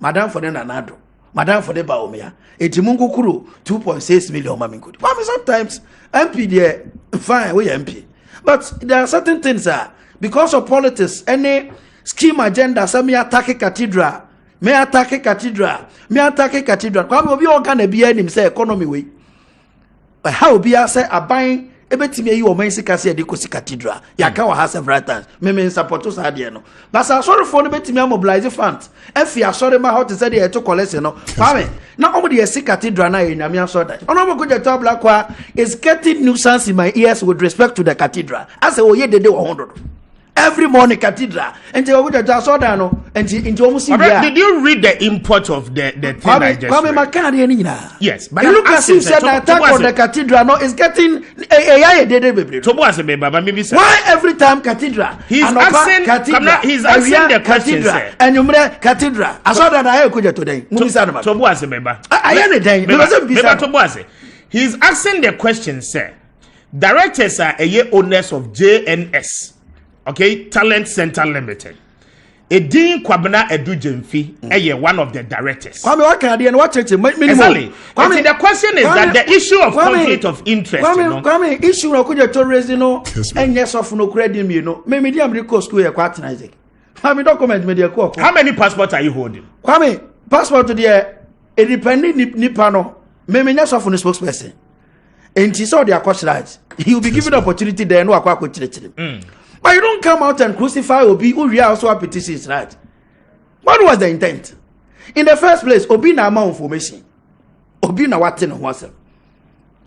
madam for the nanado madam for the baomia etimungu kuru 2.6 million mami good. But sometimes MP there fine we MP, but there are certain things because of politics any scheme agenda some me attack cathedral Kwame obi organ na bia nim say economy we how bia say aban ebetimi yi o man sika say de kosi cathedral ya ka wa several times me support us ade no but sorry for no betimi mobilize funds efi asore ma how to say dey to collect no Kwame na omo de sika cathedral na e nyame asore that ono mo go je to black kwa is getting nuisance in my ears with respect to the cathedral as e oye dede 100 every morning cathedral and they would have saw that no and into almost did you read the import of the thing I just read? Yes, but you look at him said the attack on the cathedral no is getting a why every time cathedral he's asking the question and you cathedral I saw that I could today he's asking the question sir. Directors are owners of JNS, okay, Talent Center Limited. Edin Kwabena Edu Jemfi, one of the directors. Kwame, what can I do and what church? Exactly. Kwame, the question is that the issue of conflict of interest. Kwame, issue of tourism, you know, and yes, of no credit, you know, maybe the American school are quite nice. Kwame, document media. How many passports are you holding? Kwame, passport to the independent Nipano, maybe yes, of no spokesperson. And he saw their cost rights. He will be given the opportunity there. No, but you don't come out and crucify Obi who we also have petitions, right? What was the intent? In the first place, Obi na amount information. Obi na what in was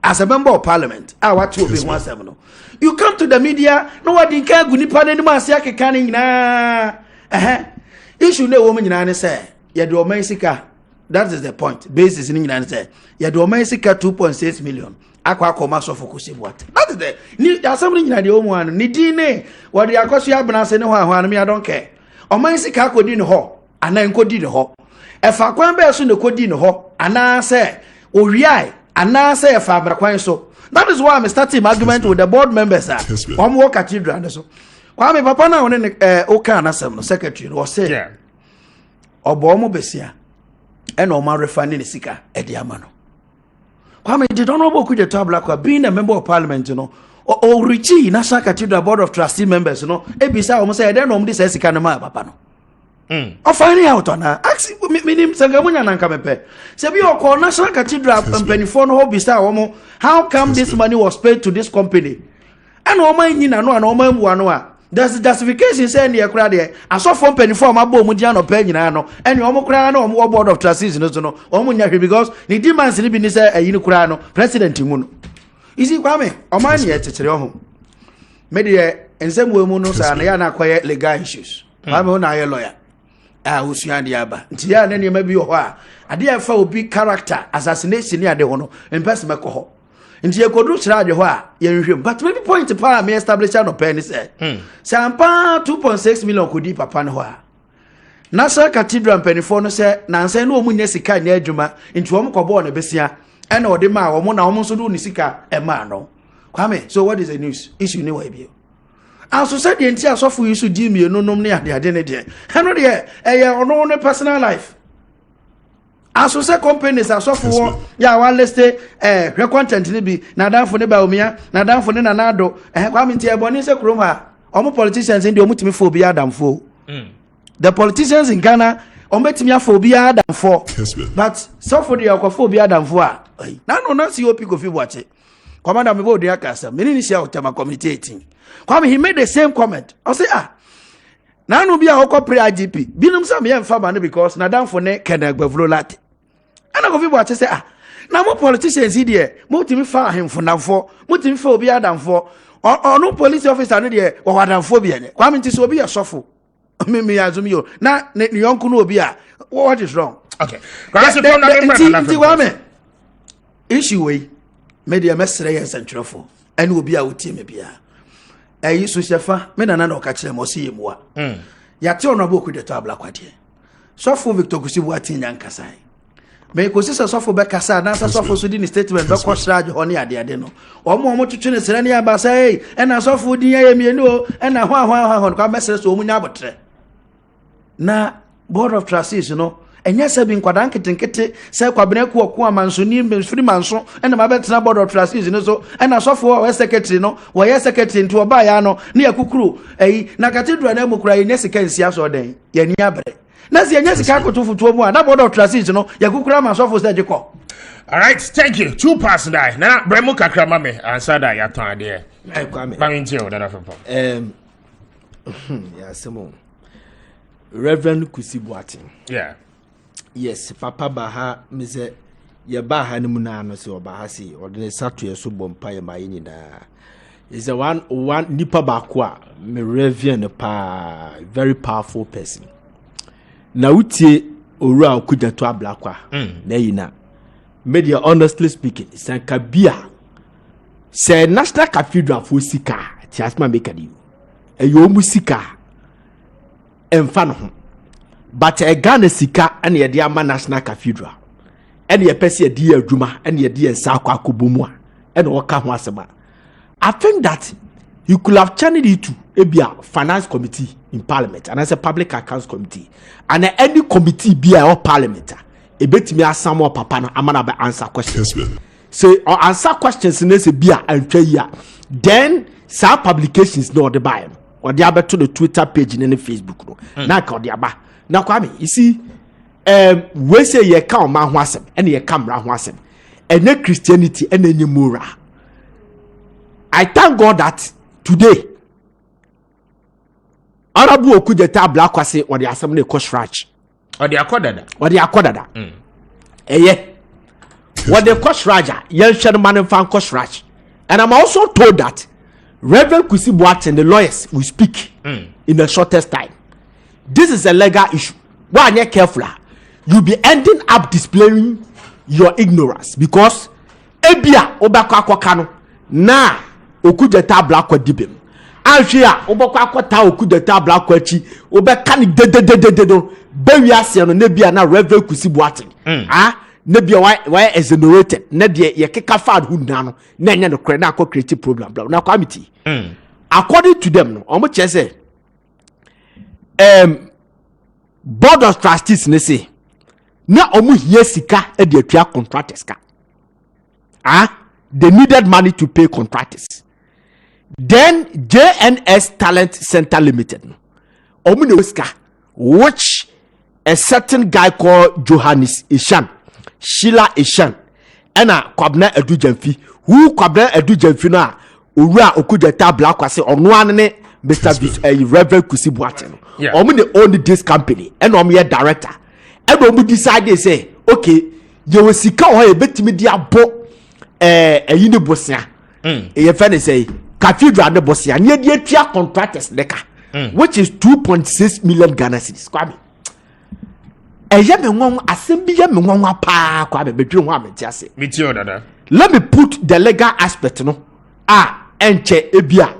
as a member of parliament. I want to Obi was no. You come to the media, no one can go ni pan anymore. Siake canning na. Issue no woman in say. Ya do Mexica. That is the point. Basis in England say. Ya do Mexica 2.6 million. Akwa commerce of Kusibuati. That is the ni something in the home one. Ni dine what the akosi abna se ne ho me I don't care. O man sika kodi ne ho ana nkodi ne ho. E fa kwan be so ne kodi ne ho ana se owiai ana se e fa abrakwan so. That is why I'm starting argument with the board members on work cathedral and so. Kwame papa na one oka na sem no secretary no say yeah. Obo mo besia e no ma refund ne sika e de amano. Kwame did honorable Kuja Tablakwa being a member of parliament, you know, or Richie, National Cathedral Board of Trustee members, you know, Ebisa almost said, I don't know this as a kind of my papa. Or finding out on her, actually, meaning Sangamunya and Kamepe. Sabi or call National Cathedral and Penifon Hobisa Omo, how come this money was paid to this company? And Oma in no and Oma Muanoa. There's justification saying the crowd there. I saw from Penifon Abo Mudiano Penino, and Omokrano or Board of Trustees, no, Omunya because the demands living is a Unukrano, President Timuno. Is it Kwame? Omani at your home. Media and some women and Yana quiet legal issues. I'm on a lawyer. I was Yandiaba. Tia, then you may be a while. I dear for big character assassination near the honor and pass my cohort. Nti ye kodu chira de ho a ye nhwem but maybe point to power me establish no pen say sampa 2.6 million kodi papa ne ho a National Cathedral penifo no say nanse no omunya sika nya adwuma nti wo mkobo na besia e na ode ma wo na wo so do ni sika e ma no Kwame. So what is the news issue ni wa bi aso say de nti asofo yi so di mi enonom ne ade ne de eno de ye ono ne personal life. Aso say companies asofo ya wa list hwe content ni bi na danfo ne ba omia na danfo ne nanado Kwame nti e boni se krom ha omo politicians ndi omutimi fo bi adamfo the politicians in Ghana ombetimi afo bi adamfo but so for the akofo bi adamfo a na no na COP Kofi Boache commander me bo de akasa me ni sia otama committee 18 Kwame he made the same comment I say na no bi a okopre IGP binum say me emfa ba no because na danfo ne kenagbavlo lati ana Kofi Boache say na mo politicians here mo timi fa ahemfo namfo mo timi fa obi adamfo no police officer no there wo adamfo bi ene Kwame nti so obi yesofo me azumi yo na ne yonku no obi a what is wrong okay Kwame issue we media mesre yes antwerefo ene obi a wotie me bia ayi so shefa me na o ka kire mo se yemua ya te ono boku de to abla kwade sofo Victor Kusibuati nyankasai me ko sisa sofo be kasa na sa sofo so di ni statement be ko shrage ho ne ade no omo twetwe ne sere ne aba sa e na sofo di ya mienu o na ho kwa mesere so omunya abotre na board of trustees no enya sabi nkwadan ketenkete se kwabena ku oku amanso ni mfiri manso na mabetena board of trustees no so na sofo o secretary no wo ye secretary nti oba ya no na yakukuru na cathedral na mukura ye sika nsia so den ye ni abre na si enya sika kotofuto mu na board of trustees no yakukura masofo se jeko. All right, thank you. 2 pass die. Na bremu kakra mame answer that ya ton there. Kwame. Bangin o na fo. Yeah, Simon. Reverend Kusi Boatin. Yeah. Yes, Papa Baha Mise ye Baha ni muna no se obaha si odene satu ye so bompa ye mayi nyina. Is a one nipa bakwa me reverend pa very powerful person. Na utie owura okuja to ablakwa na yina. Media honestly speaking, sanka bia say National Cathedral for sika ti asma make adi. Eyo mu sika emfa no ho. But a Ghana sika and ye dear National Cathedral. And ye pesi a dear Juma and ye dear Sakwa Kubumwa and Waka Wasaba. I think that you could have channeled it to a finance committee in parliament and as a public accounts committee. And any committee be a parliament. A bit me as some more papa no amana answer questions. Kessben. So or answer questions in this beer and year. Then some publications no the buy or the other to the Twitter page and the Facebook no. Now call the aba. Now Kwame, you see, we say ye come man wasem and ye come round wasem, and no Christianity and any moral. I thank God that today, Arabu okujeta black kwase or the assembly cost raj. Or the akodada. Or the akodada. Yeah. What the cost raja, young man and fan cost raj. And I'm also told that Reverend Kusi Boat and the lawyers will speak in the shortest time. This is a legal issue. Why are you careful? You'll be ending up displaying your ignorance because ebia obakwa kwakano na okudeta black kwa dibem. Anhia obakwa kwata okudeta black kwa chi obeka ni de no bewi ase no na bia na Reverend Kusi Boatin. Na bia why exonerated na de ye keka fad hu na no na enya no kre na akọ creative program bla na committee. According to them no omo che say board of trustees ne say na omu hie sika e de atua contractors ka they needed money to pay contractors. Then JNS Talent Center Limited no omu ne sika which a certain guy called Johannes Ishan Sheila Ishan and Kwabna Edujemfi who Kwabna Edujemfi na owura okudeta black kwase ono anene Mr. Reverend Kusi Boatin. Omu they own this company and omu ye director. And omu decide they say, okay, you will see how you bet me dia bo yini bosia. E friend say cathedral the bosia near the tia contractors leka, which is 2.6 million Ghana cedis. Kwame. Eye me won asem bi ye me won pa Kwame bedru ho ametiase. Mitio dada. Let me put the legal aspect no. Enche ebia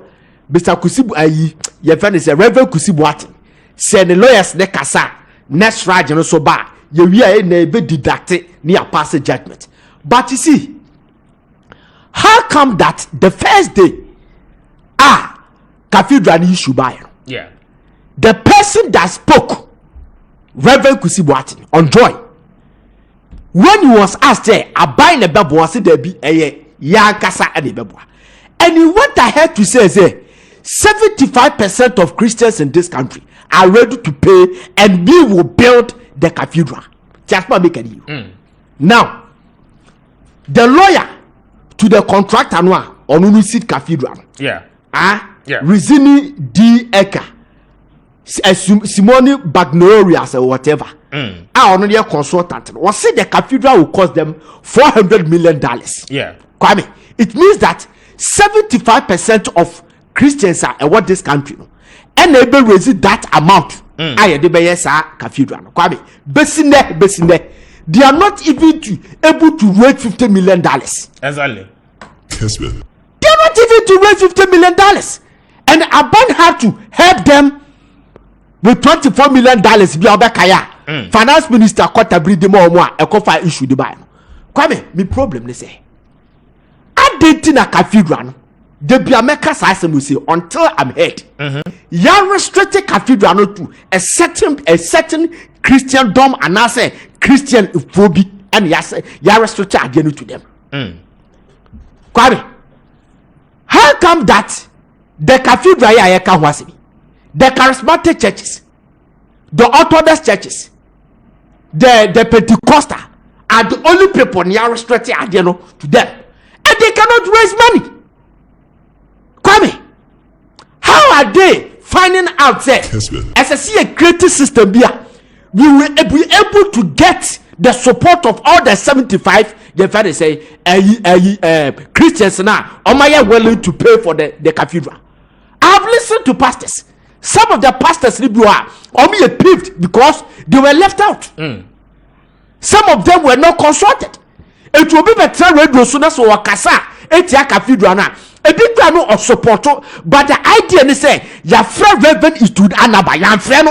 Mr. Kusibu ayi ye friend is a Reverend Kusi Boatin. Say the lawyers ne kasa next raj no so ba ye wi a na be deduct near pass judgment. But you see, how come that the first day cathedral issue by the person that spoke Reverend Kusi Boatin on Joy when he was asked there abai ne bebo was there be ya kasa e bebo and he went ahead to say 75% of Christians in this country are ready to pay and we will build the cathedral. Just not make any. Now, the lawyer to the contractor on Unusit Cathedral. Rizini D. Eka, Simone Bagnorias or whatever. Our only consultant was said the cathedral will cost them $400 million. Kwame, it means that 75% of Christians are what this country and they be raise that amount. I de be cathedral. Kwame, besine, they are not even able to raise $50 million. Exactly. Kessben. They are not even to raise $50 million, and Aban had to help them with $24 million. Be obekaya finance minister kwata bride mo omo a ekofa issue the buy. Kwame, me problem ne say. Adenti na cathedral no. The Biameka Sasem will say until I'm heard. You restricted cathedral no to a certain Christendom and I say Christian phobia and you restricted again to them. Kwame, how come that the cathedral here can was the charismatic churches, the Orthodox churches, the Pentecostal are the only people near restricted again to them, and they cannot raise money. Kwame, how are they finding out that Kessben. as I see a creative system here, we will be able to get the support of all the 75 the father say Christians now am I willing to pay for the cathedral? I have listened to pastors. Some of the pastors are peeved because they were left out. Some of them were not consulted. It will be better radio sooner so wakasa etia cathedral na a big no of support, but the idea is say your friend reverend is to anaba your friend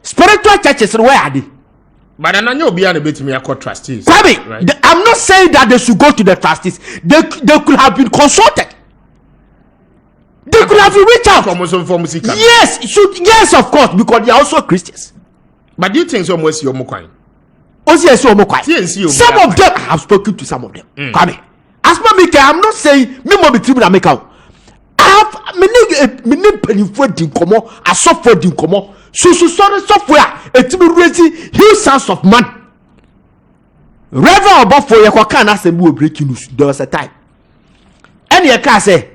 spiritual churches where are they? But I know be a bit me a trustees. Kwame, right? I'm not saying that they should go to the trustees. They could have been consulted. They could have reached out. Yes, yes, of course, because they are also Christians. But do you think some was your mokwine? Some of them I have spoken to some of them. Kwame, as I'm not saying me mo be tribunal make out. I have many penifo din komo, asofo din komo. So sorry software it be raising huge sums of money. Reverend above for your can assembly breaking news. There was a time. And you can say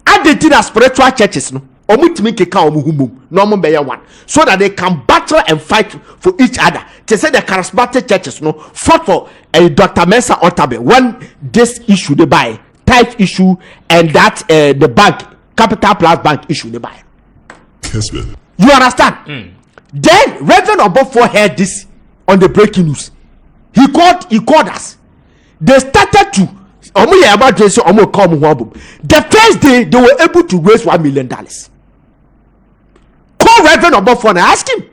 I did spiritual churches no. Omutimi keka omuhumum no mo be one so that they can battle and fight for each other. They say the charismatic churches no fought for a Dr. Mensa Otabe when this issue they buy type issue and that the bank Capital Plus Bank issue they buy. Kessben. You understand? Then Reverend Obofo heard this on the breaking news. He called us. They started to the first day they were able to raise $1 million. Call Reverend Obofo and ask him.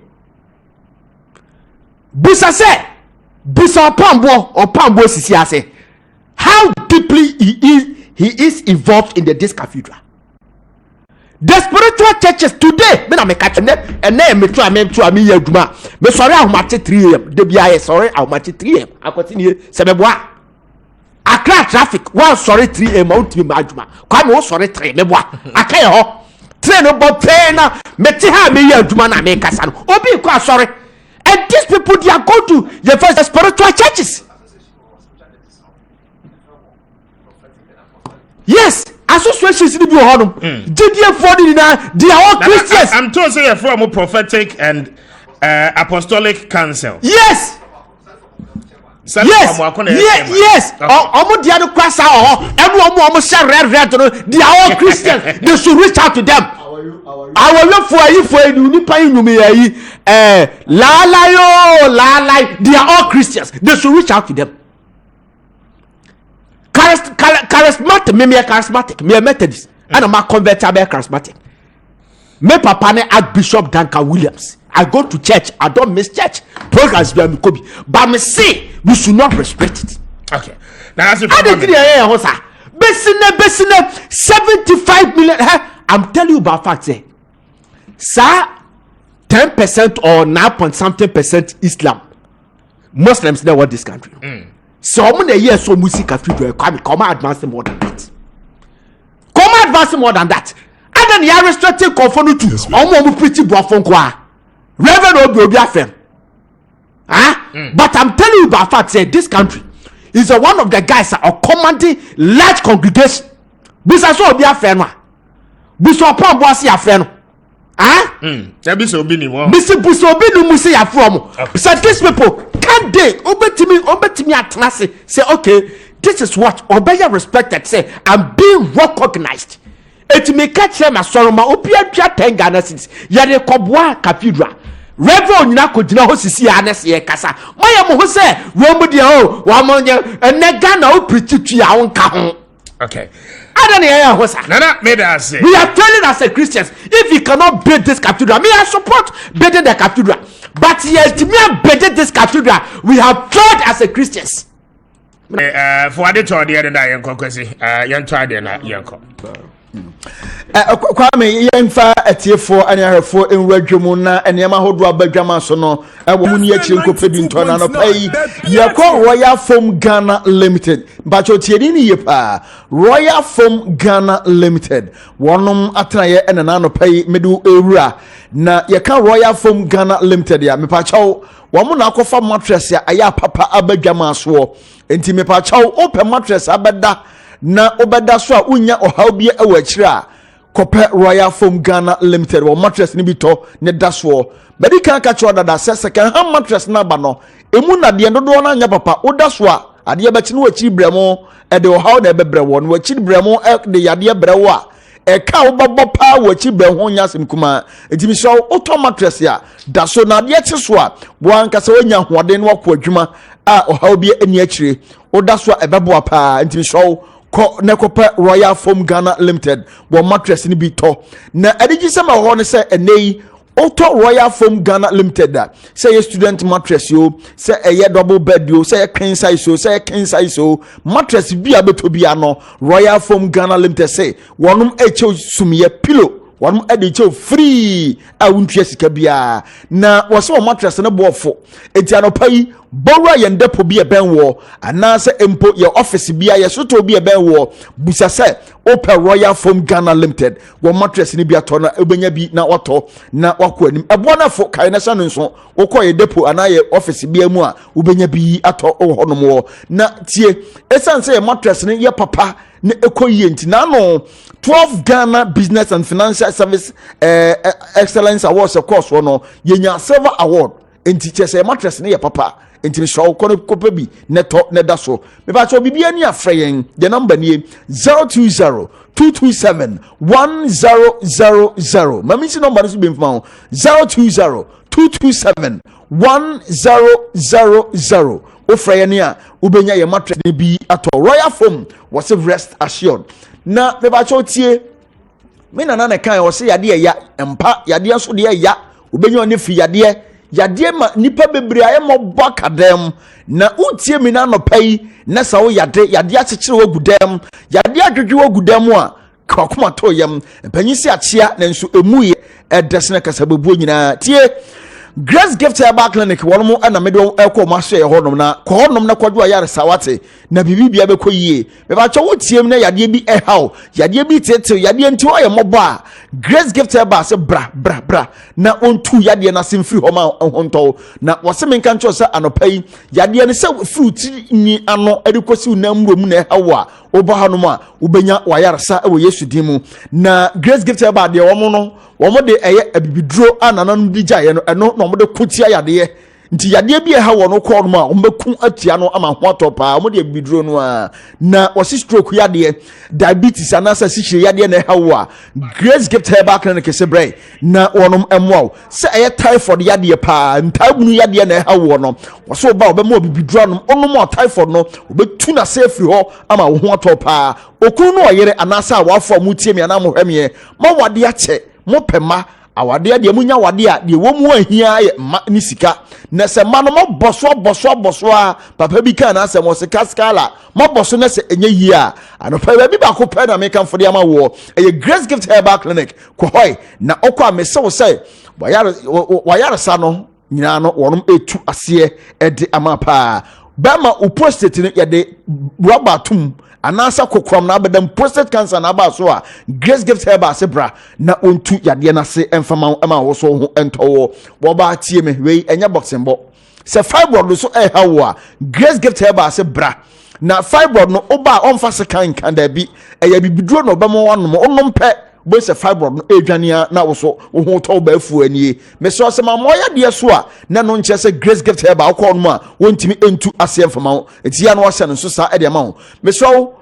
Busa say, Busa Pambo Sisi say, how deeply he is involved in the this cathedral. The spiritual churches today, me na me catch and then me try me yaduma. Me sorry how much 3 am. The BI sorry how much 3 am. I continue sebeboa. Accra traffic. One sorry 3 am out me maduma. Kwame sorry 3 me boa. Akaye ho. Train no but train na me ti ha me yaduma na me kasa no. Obi ko sorry. And these people they are going to the first spiritual churches. Yes. Associations in the honum. They are all Christians. I'm told say you're from a prophetic and apostolic council. Yes. Yes. Yes. Almost the other class everyone almost share red. They are all Christians. They should reach out to them. I will look for you they are all Christians. They should reach out to them. Charismatic, me charismatic, me Methodist, and I'm a converted charismatic. Me papa ne Archbishop Duncan Williams. I go to church, I don't miss church. Programs be Kubi, but me say we should not restrict it. Okay, now that's it. I didn't hear Hosa. Besine 75 million. I'm telling you about facts. Sir, 10% or 9 something percent Islam. Muslims never want this country. So many years so music cathedral come advance more than that. Come advance more than that. And then you are restricted conform to almost pretty buffon qua. Reverend Obi Afem. But I'm telling you by fact say this country is one of the guys that are commanding large congregation. Bisa so Obi Afem. Bisa Pambo asi Afem. Bisa Obi ni wo. Bisa Obi no musi afro. So these people can they obetimi atnase say okay this is what obey respected say I'm being recognized. It may catch them as soroma opia twa 10 Ghana cedis ya de kobwa cathedral reverend na ko gina ho sisi anes ye kasa moya mo ho say we mo dia o wa mo nya ene Ghana o preach twa won ka ho. Okay, Nana made us say. We are telling as a Christians, if you cannot build this cathedral, I support building the cathedral. But yet, to me, building this cathedral, we have tried as a Christians. For the tour, the other day, young tried and young. Kwame yemfa etiefo anyahefo enwadwemu na enema hodo abadwama so no womuni akiri nkopedi ntona no pai yakọ Royal Foam Ghana Limited bacho tiedi ni yepa Royal Foam Ghana Limited wonom atraye enana no pai medu ewura na yeka Royal Foam Ghana Limited ya mepacho womo na akofa mattress ya aya papa abadwama so enti mepacho open mattress abeda na obeda so a unya ohaw bia ewachira kope Royal Foam Ghana Limited wo mattress ni bito ne daso bedi kan ka cho dada second hand mattress na ba no emu na de dodo na nya papa odaso a ade be chi no wachi bremo e de ohaw na be brewo no wachi bremo e de yade brewo a e ka obabo pa wachi bre ho nya sem kuma etimi so auto mattress ya daso na de chi so a bo anka se onya hoden no akọ adwuma a ohaw bia ani akire odaso a ebebo pa etimi so Nekope Royal Foam Ghana Limited wo mattress ni bi to na adigi sema ho ne se enei auto Royal Foam Ghana Limited da say a student mattress yo say a double bed yo say a king size so say a king size so mattress bi abeto bi ano Royal Foam Ghana Limited say wonum eche sumiye pillow one edicho free a wuntwe sika bia na wose o mattress ne boofo enti anopai bora ye ndepo bia benwo anase empo ye office bia ye soto bia benwo busa se open Royal Foam Ghana Limited wo mattress ne bia to na ebenya bi na wato na wako anim ebo na fo kai na sano nso wokọ ye depo ana ye office bia mu a ubenya bi ato honom na tie esanse ye mattress ne ye papa ne ekoyi enti na no 12 Ghana Business and Financial Service Excellence Awards of course no yenya silver award enti chese mattress ne ye papa enti show kono kopa bi neto ne da so me ba cho bibia ni afreyen the number ni 020-227-1000 mami si number so be mfa 020-227-1000 ofreyen a ubenya ye mattress ne bi ato Royal Foam was rest assured na me ba cho tie me nana ne kan o se yade ya empa yade so de ya ubenya ne fi yade ma nipa bebre aye mo bakadem na utie mi na no pai na sa wo yade akekere wo gudem yade adwedwe wo gudem a kakoma to yam panyisi achia na nso emuye edesne kasabebu nyina tie Grace Gift Herbal Clinic wono ana medo ekọ maso ye honom na ko honom na kwadwo yare sawate na bibi bia be kọ yie me ba cho wotiem na yade bi ehaw yade bi tete yade nti oye mobo a Grace Gift Herbal se bra na ontu yade na semfiri homa honto na wose menka ncho se anopai yade ne se fruit ni ano edikosi na mrom na ehaw a oba hanom a ubenya wayaresa ewo Yesu dimu na Grace Gift Herbal de womo de eye abibiduro anananu di jaye no eno no mo de kutia yade nti yade bi ha wo no ko no a ombeku atia no ama ho atopa mo de abibiduro no a na wose stroke yade diabetes anasa sihire yade na ha wo a Grace Gift Herbal Clinic Kessben na wonom emwo se eye typhoid yade pa ntabunu yade na ha wo no wose oba obemo abibiduro no onom typhoid no obetu na safe ho ama wo ho atopa okunu no oyere anasa a wafo mu tie mi ana mo hweme ma wade ache mo pema awade de munya wade a de wo mu ahia ye ma ni sika na se ma no mo boso a papa bi kan na se mo sika skala mo boso na se enye yi a anopa bi ba ko pe na me kan fode ama wo eye Grace Gift Herbal Clinic ko hoy na okọ amese wo se wayare sa no nyina no wonom etu ase e de ama pa ba ma o prostate ne ye de rubber tum anasa kokrom na abedam prostate cancer na ba so a Grace Gift Herbal sebra na ontu yade na se emfama ama wo so ho entowo wo ba tie me wei enya boxing bo se fibroid so hawo a Grace Gift Herbal sebra na fibroid no oba onfa se kan da bi eya bibiduro no bemo wanom onom pe bo se fibroid no edwania na wo so wo ho to ba afu anie me so se ma moya de so a na no nche se Grace Gift Herbal ko no a wontimi entu ase emfama etia na wo se no so sa e de ma wo me so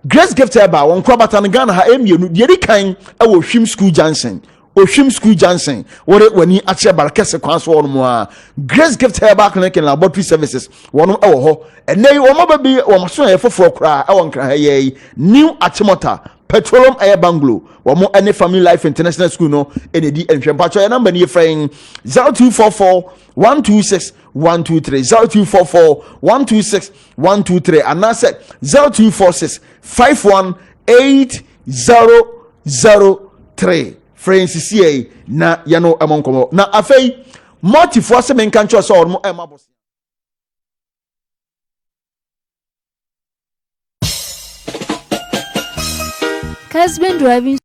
Grace Gift Herbal won kwa batan Ghana ha emienu de ri kan e wo Hwim School Johnson wore wani ache barakese kwanso no a Grace Gift Herbal Clinic and Laboratory Services wono e wo ho enei wo mababi wo maso e foforo kra e won kra ha ye new Achimota Petroleum Air Bungalow, or more any Family Life International School, no, any D and Champacho, number near frame 0244 126 123 0244 126 123, and I said 0246 51803. Friends, CCA, na yano among como. Na afei, multi force men can't trust or more emabos. Kessben driving.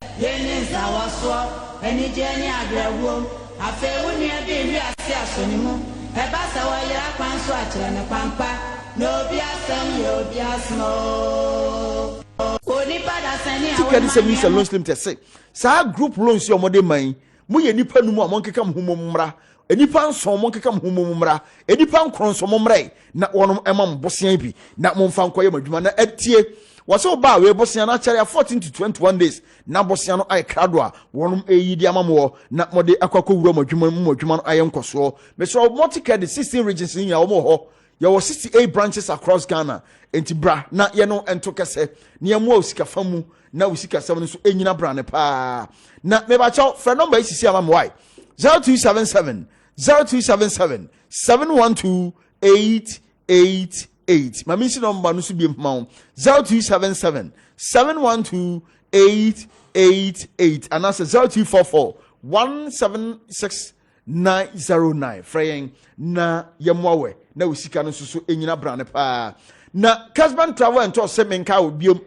Sa group loans your mother mine. Muye nipa numu a monkeka mhumo mmra. Enipa nso monkeka mhumo mmra. Enipa nkronso mmra. Na wonom emam bosia bi. Na momfa nkoye madwuma na etie. Waso ba we bosia na kyere 14 to 21 days. Na bosia no ay krado a wonom eyidi amamo na mode akwakọ wura madwuma no ayenkoso. Meso multi-care the 16 regions in ya omo ho. There were 68 branches across Ghana. Enti bra na ye no ento kese na mu osika famu na osika sem no so enyina bra ne pa na me ba chaw fra number isisi amam why 0277 712 888 my mission number no so bi mma 0277 712 888 and that's 0244 176 909 fraying na yemwawe na osika no so enyina bra ne pa na Kessben travel and tour semenka obiom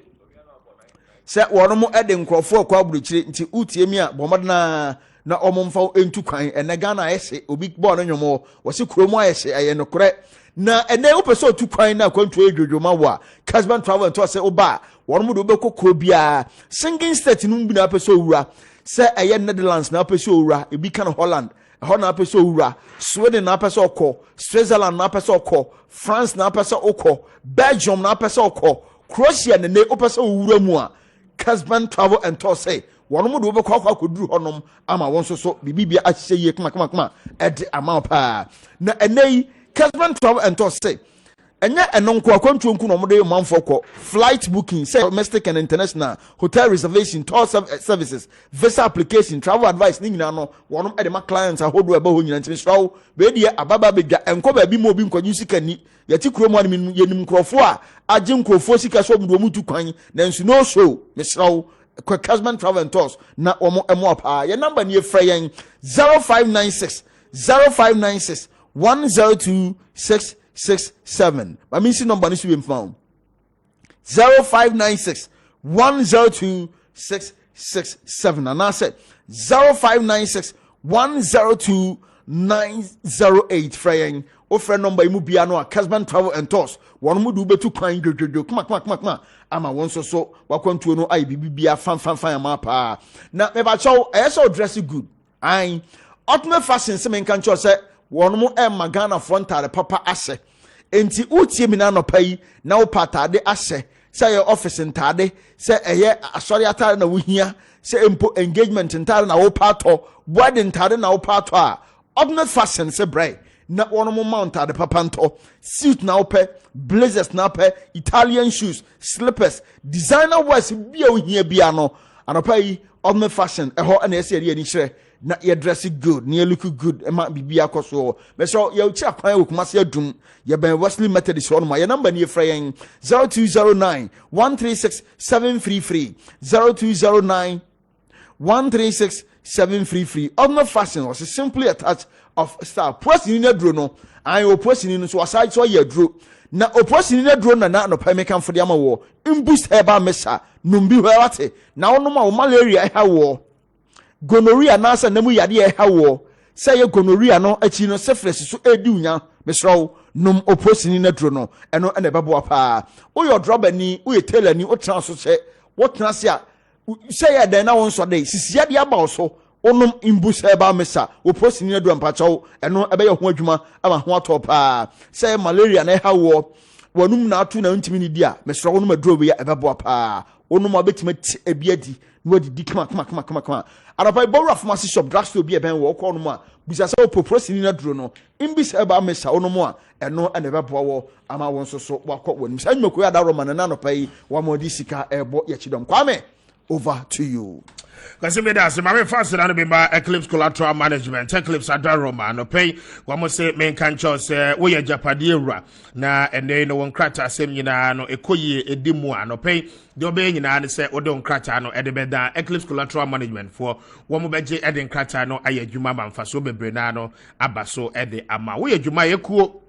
se wono ede nkrofo kwa aburuchire nti utie mi a bomodna na omomfa entu kwan ene Ghana ayese obi bo no nyomo wose kromo ayese aye nokre na ene opeso otu kwan na kwantu edwodwoma wa Kessben travel and tour se oba wono do bekokro bia singing state no bi na apeso owura se aye Netherlands na apeso owura ebi kan Holland na apeso owura Sweden na apeso okọ Switzerland na apeso okọ France na apeso okọ Belgium na apeso okọ Croatia ne apeso owura mu a Kessben travel and tour say wono do bekọ akwaduru honom ama won so bibibia ahye ye kama ede ama pa na enei Kessben travel and tour say enya enonko akwantuonku no mode manfo kọ flight booking say domestic and international hotel reservation tour services visa application travel advice ni nyina no wonom ede ma clients ahodo eba ho nyina ntimi straw be die ababa bedwa enko ba bi mo bi nkwanyu sika ni yati kuro mu anim yenim krofo a age nkrofo sika so mu mutu kwan na nsu no show me straw Kessben travel and tours na omo emo pa ye number ni efra yen 0596 10267. My missing number is to be found 0596 10267. And I said 0596 102 fraying. O friend number imu biano Kessben travel and tours. One mu do betu kwan jojo. Come. Ama one so wakwantu no ai bibia fan mapa. Na me ba chow so dress good. Ai ultimate fashion se men kan cho say one mo Ghana frontale papa ase. Enti utie mi na no pai na wo patade ase. Say your office ntade, say eye asori atare na wo hia, say empo engagement ntade na wo pato, wedding ntade na wo pato a. Ultimate fashion se bray. Na one mo mount ade papa nto. Suit na wo pe, blazers na pe, Italian shoes, slippers, designer wears bia wo hia bia no. Anopai ultimate fashion eho na ese ade ani hire. Na ye dress good, na ye look good, e ma bibia koso. Me so ye uchi akwan wo kuma se adum. Ye ben Wesley Methodist one ma ye number ni efra yen 0209 136 733 0209 136 733. Other fashion was simply a touch of style. Pressing in a drone no, I opposing in so aside so ye drew. Na opposing in a drone na no pay make am for the amawo. Imboost heba mesa, numbi wate. Na ono ma malaria ha wo. Gonorrhea nasa nemu yade e hawo say ye gonorrhea no achi no syphilis so edunya mesraw num oposini na dro no eno ene bebo pa wo your drobber ni wo tailor ni wo tran so che wo tran se a say ye den na won so dey sisia de aba so onum imbus eba mesa oposini na dro mpachaw eno ebe ye ho adwuma ama ho atọ pa say malaria na hawo wonum na atu na ntimi ni dia mesraw onum adro be ya ebebo pa onum abetima ebiadi no di kama arapa borrow pharmacy shop drugstore bi e ben wo ko no mu a bisa se opoprosini na duro no imbis eba mesa ono mu a eno ene be bowo ama won so wakọ wonim sa nmeko ya da roma na no pai wa modi sika ebo ya chidom Kwame over to you. Kasi me da se ma me fast na be ma Eclipse Collateral Management Eclipse Adaroma no pay wo say men kan cho say wo ye japade ewura na ene no won krata asem nyina no ekoyi edimu a no pay de obe nyina ne say wo de krata no ede be da Eclipse Collateral Management for wo mo beje ede krata no aye adwuma manfa so bebre na no aba so ede ama wo ye adwuma yekuo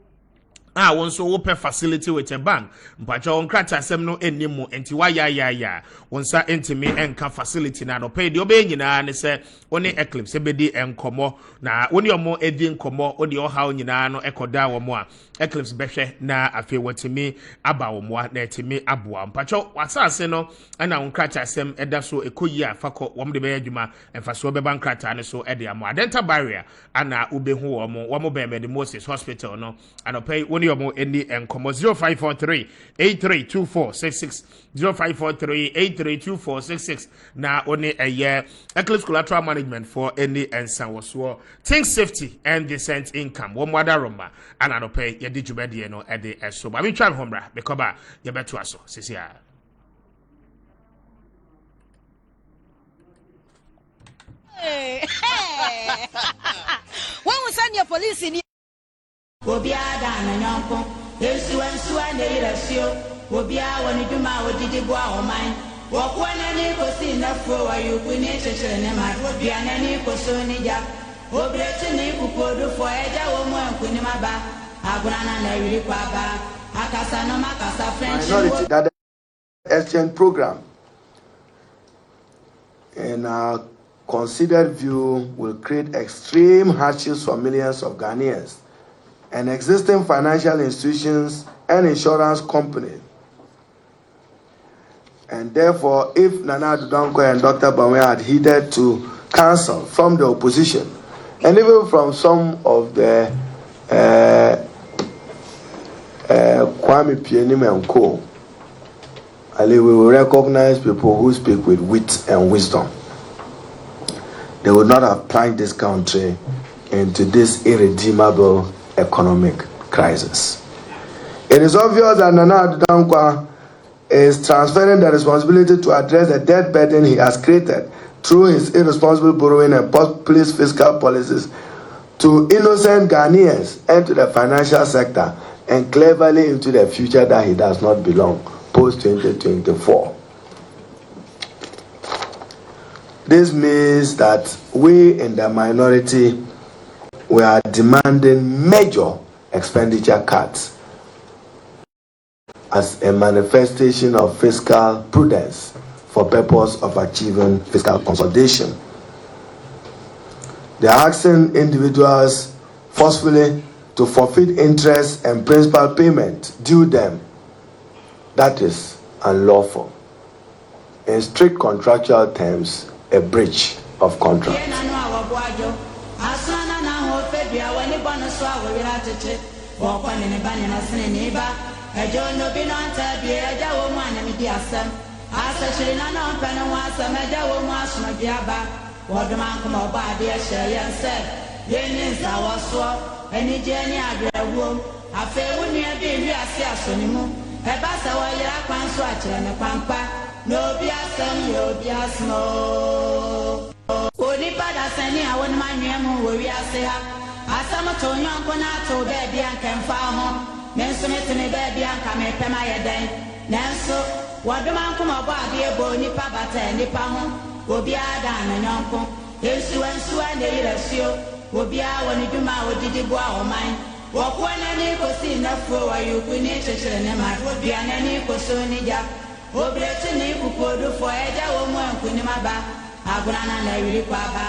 won so open facility with a bank mpacha on krata asem no enimu enti wa ya won sa entimi enka facility na no pay de obe nyina ne se oni Eclipse ebedi enkomo na oni omo edi enkomo odi ohaw nyina no ekoda wo mo a Eclipse behwe na afi watimi aba wo mo na etimi aboa mpacha wasase no na on krata asem eda so ekoyi afako wo mo de be adwuma emfa so be bank krata ne so ede amo adenta barrier ana ubehu wo mo be me Moses Hospital no and pay yomo any enkomo 0543 832466 0543 832466 na oni eye Eclipse Collateral Management for any ensanwoso think safety and decent income wo mwada roma and no pay ye di djubede no e de eso ba mi twa hombra bekoba ye beto aso sisia when we send your police in Obia dan nyonko ensu ane irasio obia woni duma odidi bo ahoman wo kwana ni kosi na fo wa yuku ni chechere ne ma obia na ni koso ni ja obreti ni kupodo fo eja wo mu anku ni maba aguna na wiri kwa ba akasa no makasa friendship that exchange program in our considered view will create extreme hardships for millions of Ghanaians and existing financial institutions and insurance companies. And therefore, if Nana Addo and Dr. Kwame had heeded to counsel from the opposition, and even from some of the Kwame and Co., we will recognize people who speak with wit and wisdom. They would not have plunged this country into this irredeemable economic crisis. It is obvious that Nana Addo is transferring the responsibility to address the debt burden he has created through his irresponsible borrowing and populist fiscal policies to innocent Ghanaians and to the financial sector and cleverly into the future that he does not belong post-2024. This means that we in the minority we are demanding major expenditure cuts as a manifestation of fiscal prudence for purpose of achieving fiscal consolidation. They are asking individuals forcefully to forfeit interest and principal payment due them. That is unlawful. In strict contractual terms, a breach of contract. No biasam yo biasmo Oni pada seni awon manwemu wo wiase ha asama to nyonko na to be bia nkemfa ho menso metene be bia nka me pema yeden nanso wadoma nko mabo ade ebo nipa bata nipa ho obi ada na nyonko ensu ane irasio obi a woni duma odidi bo ahoman wo kwana ni kosi na fo wa yuku ni chechere ne ma obi anani koso ni ja obreti ni kupodo fo eja wo mu anku ni maba aguna na wiri kwa ba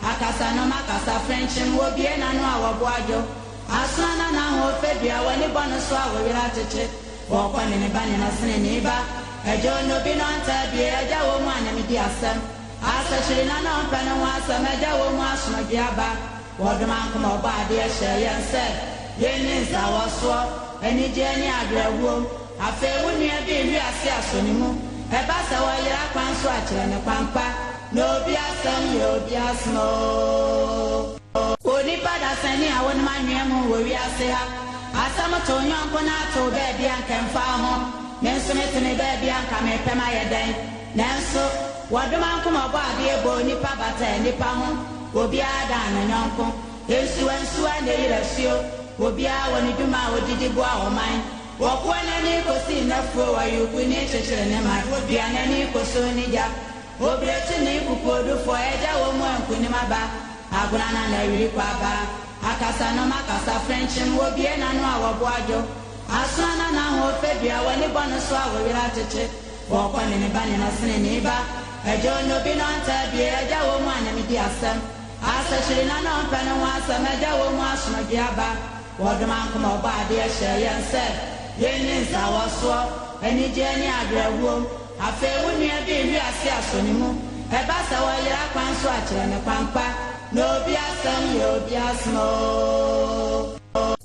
akasa no makasa friendship wo bie na no awabo ajo asana na ho febia woni bono so awira tete wo kwani ne bani na sene ni ba ejo no bi no anta bie eja wo mu anami di asem asa chiri na no mpa no asem eja wo mu asoma bia ba wo do man ko mo ba de ehye yense yenin sa wo so eni je ni agrawo afe woni abi wi ase asonimu eba sa wo yira kwan so akire ne kwampa no bi asem yo bi asmo oni pada sani awon manwemu wo wi ase ha asam to nyonko na to be bia nkemfa ho menso metene be bia nka me pema yeden nanso Waduma kuma body bo nipa bata nipa ho. Obia da na nyonko. Ensu ne yirasio. Obia woni duma odidi bo a oman. Wokwana ni kosi na fo wa yukuni chechere ne ma. Obia na ni koso ni ja. Obrechi ni kukodu fo eja wo mo enkuni maba. Agurana na yiri kwa ba. Akasa no makasa French obie na no awabo ajo. Asana na ho febia woni bono so awira cheche. Wokwana ni bani na sene ni ba. Ejo no bi no anta bi eja wo mo anami di asem. Asa shiri na no pene wa asem eja wo mo asoma bi aba. Woduma nkoma oba ade ehye yense. Yeni nsa woso eni je ni agrawom. Afe wonu e bi wi ase asonimu. Eba sa wo yira kwan so akire ne kwampa. No bi asem yo bi asmo.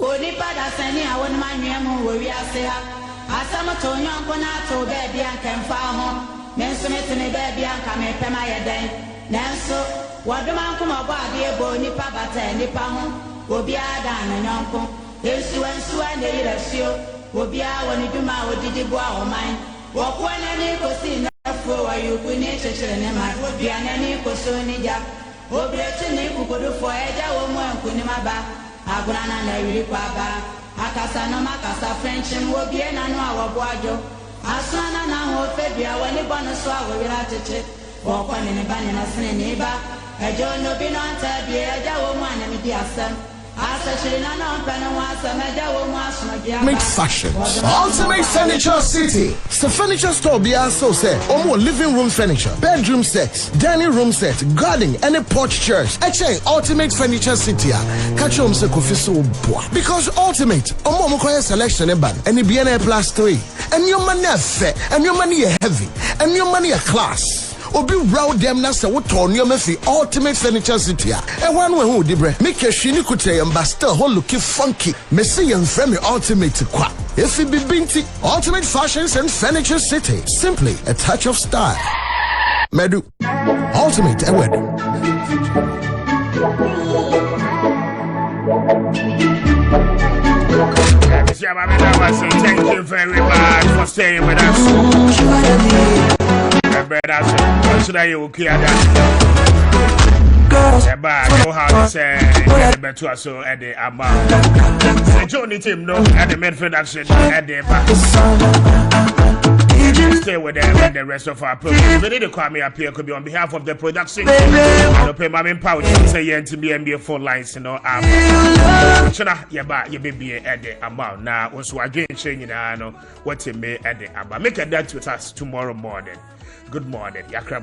Oni pada sani awon manwem wo wi ase ha. Asam to nyonko na to be bi ankemfa ho. Nenso metene be bi anka me pema yeden. Nenso waduma nkoma bo ade bo nipa bata nipa ho. Obi ada na nyonko. Ensu ne yirasio. Obi a woni duma odidi bo a oman. Wokwana ni kosi na fo wa yukuni chechere ne ma. Obi anani koso ni ja. Obrechi ni kukodu fo eja wo mo enkuni maba. Agurana na yiri kwa ba. Akasa no makasa French obi na no awabo ajo. Asana na ho febia woni bono so awira cheche. Wokwana ni bani na sene ni ba. Ejo no bi no anta bi eja wo mo anami di asem. Make fashion. Ultimate Furniture City. It's the furniture store beyond so said. Almost living room furniture, bedroom sets, dining room sets, garden, and a porch chairs. Actually, Ultimate Furniture City. Catch on because Ultimate, Omo selection and the BNA plus 3. And your money is fair, and your money is heavy, and your money is class. Obi round them na say what on your mefi Ultimate Furniture City. And one way who dibre make a shini kute and still whole looking funky. Me see and frame Ultimate kwa. If it be binti, Ultimate Fashions and Furniture City. Simply a touch of style. Medu Ultimate Ewedu. Thank you very much for staying with us. Brother, should I okay that? Know how to say better so at the amount. The Johnny team no at the Medford action at the back. Stay with them and the rest of our program. We need to Kwame Appiah Kubi on behalf of the production. I pay my main power to say to be NBA phone lines, you know. You be at the amount now. Also, again, changing what you may at the amount. Make a date with us tomorrow morning. Good morning. Yakra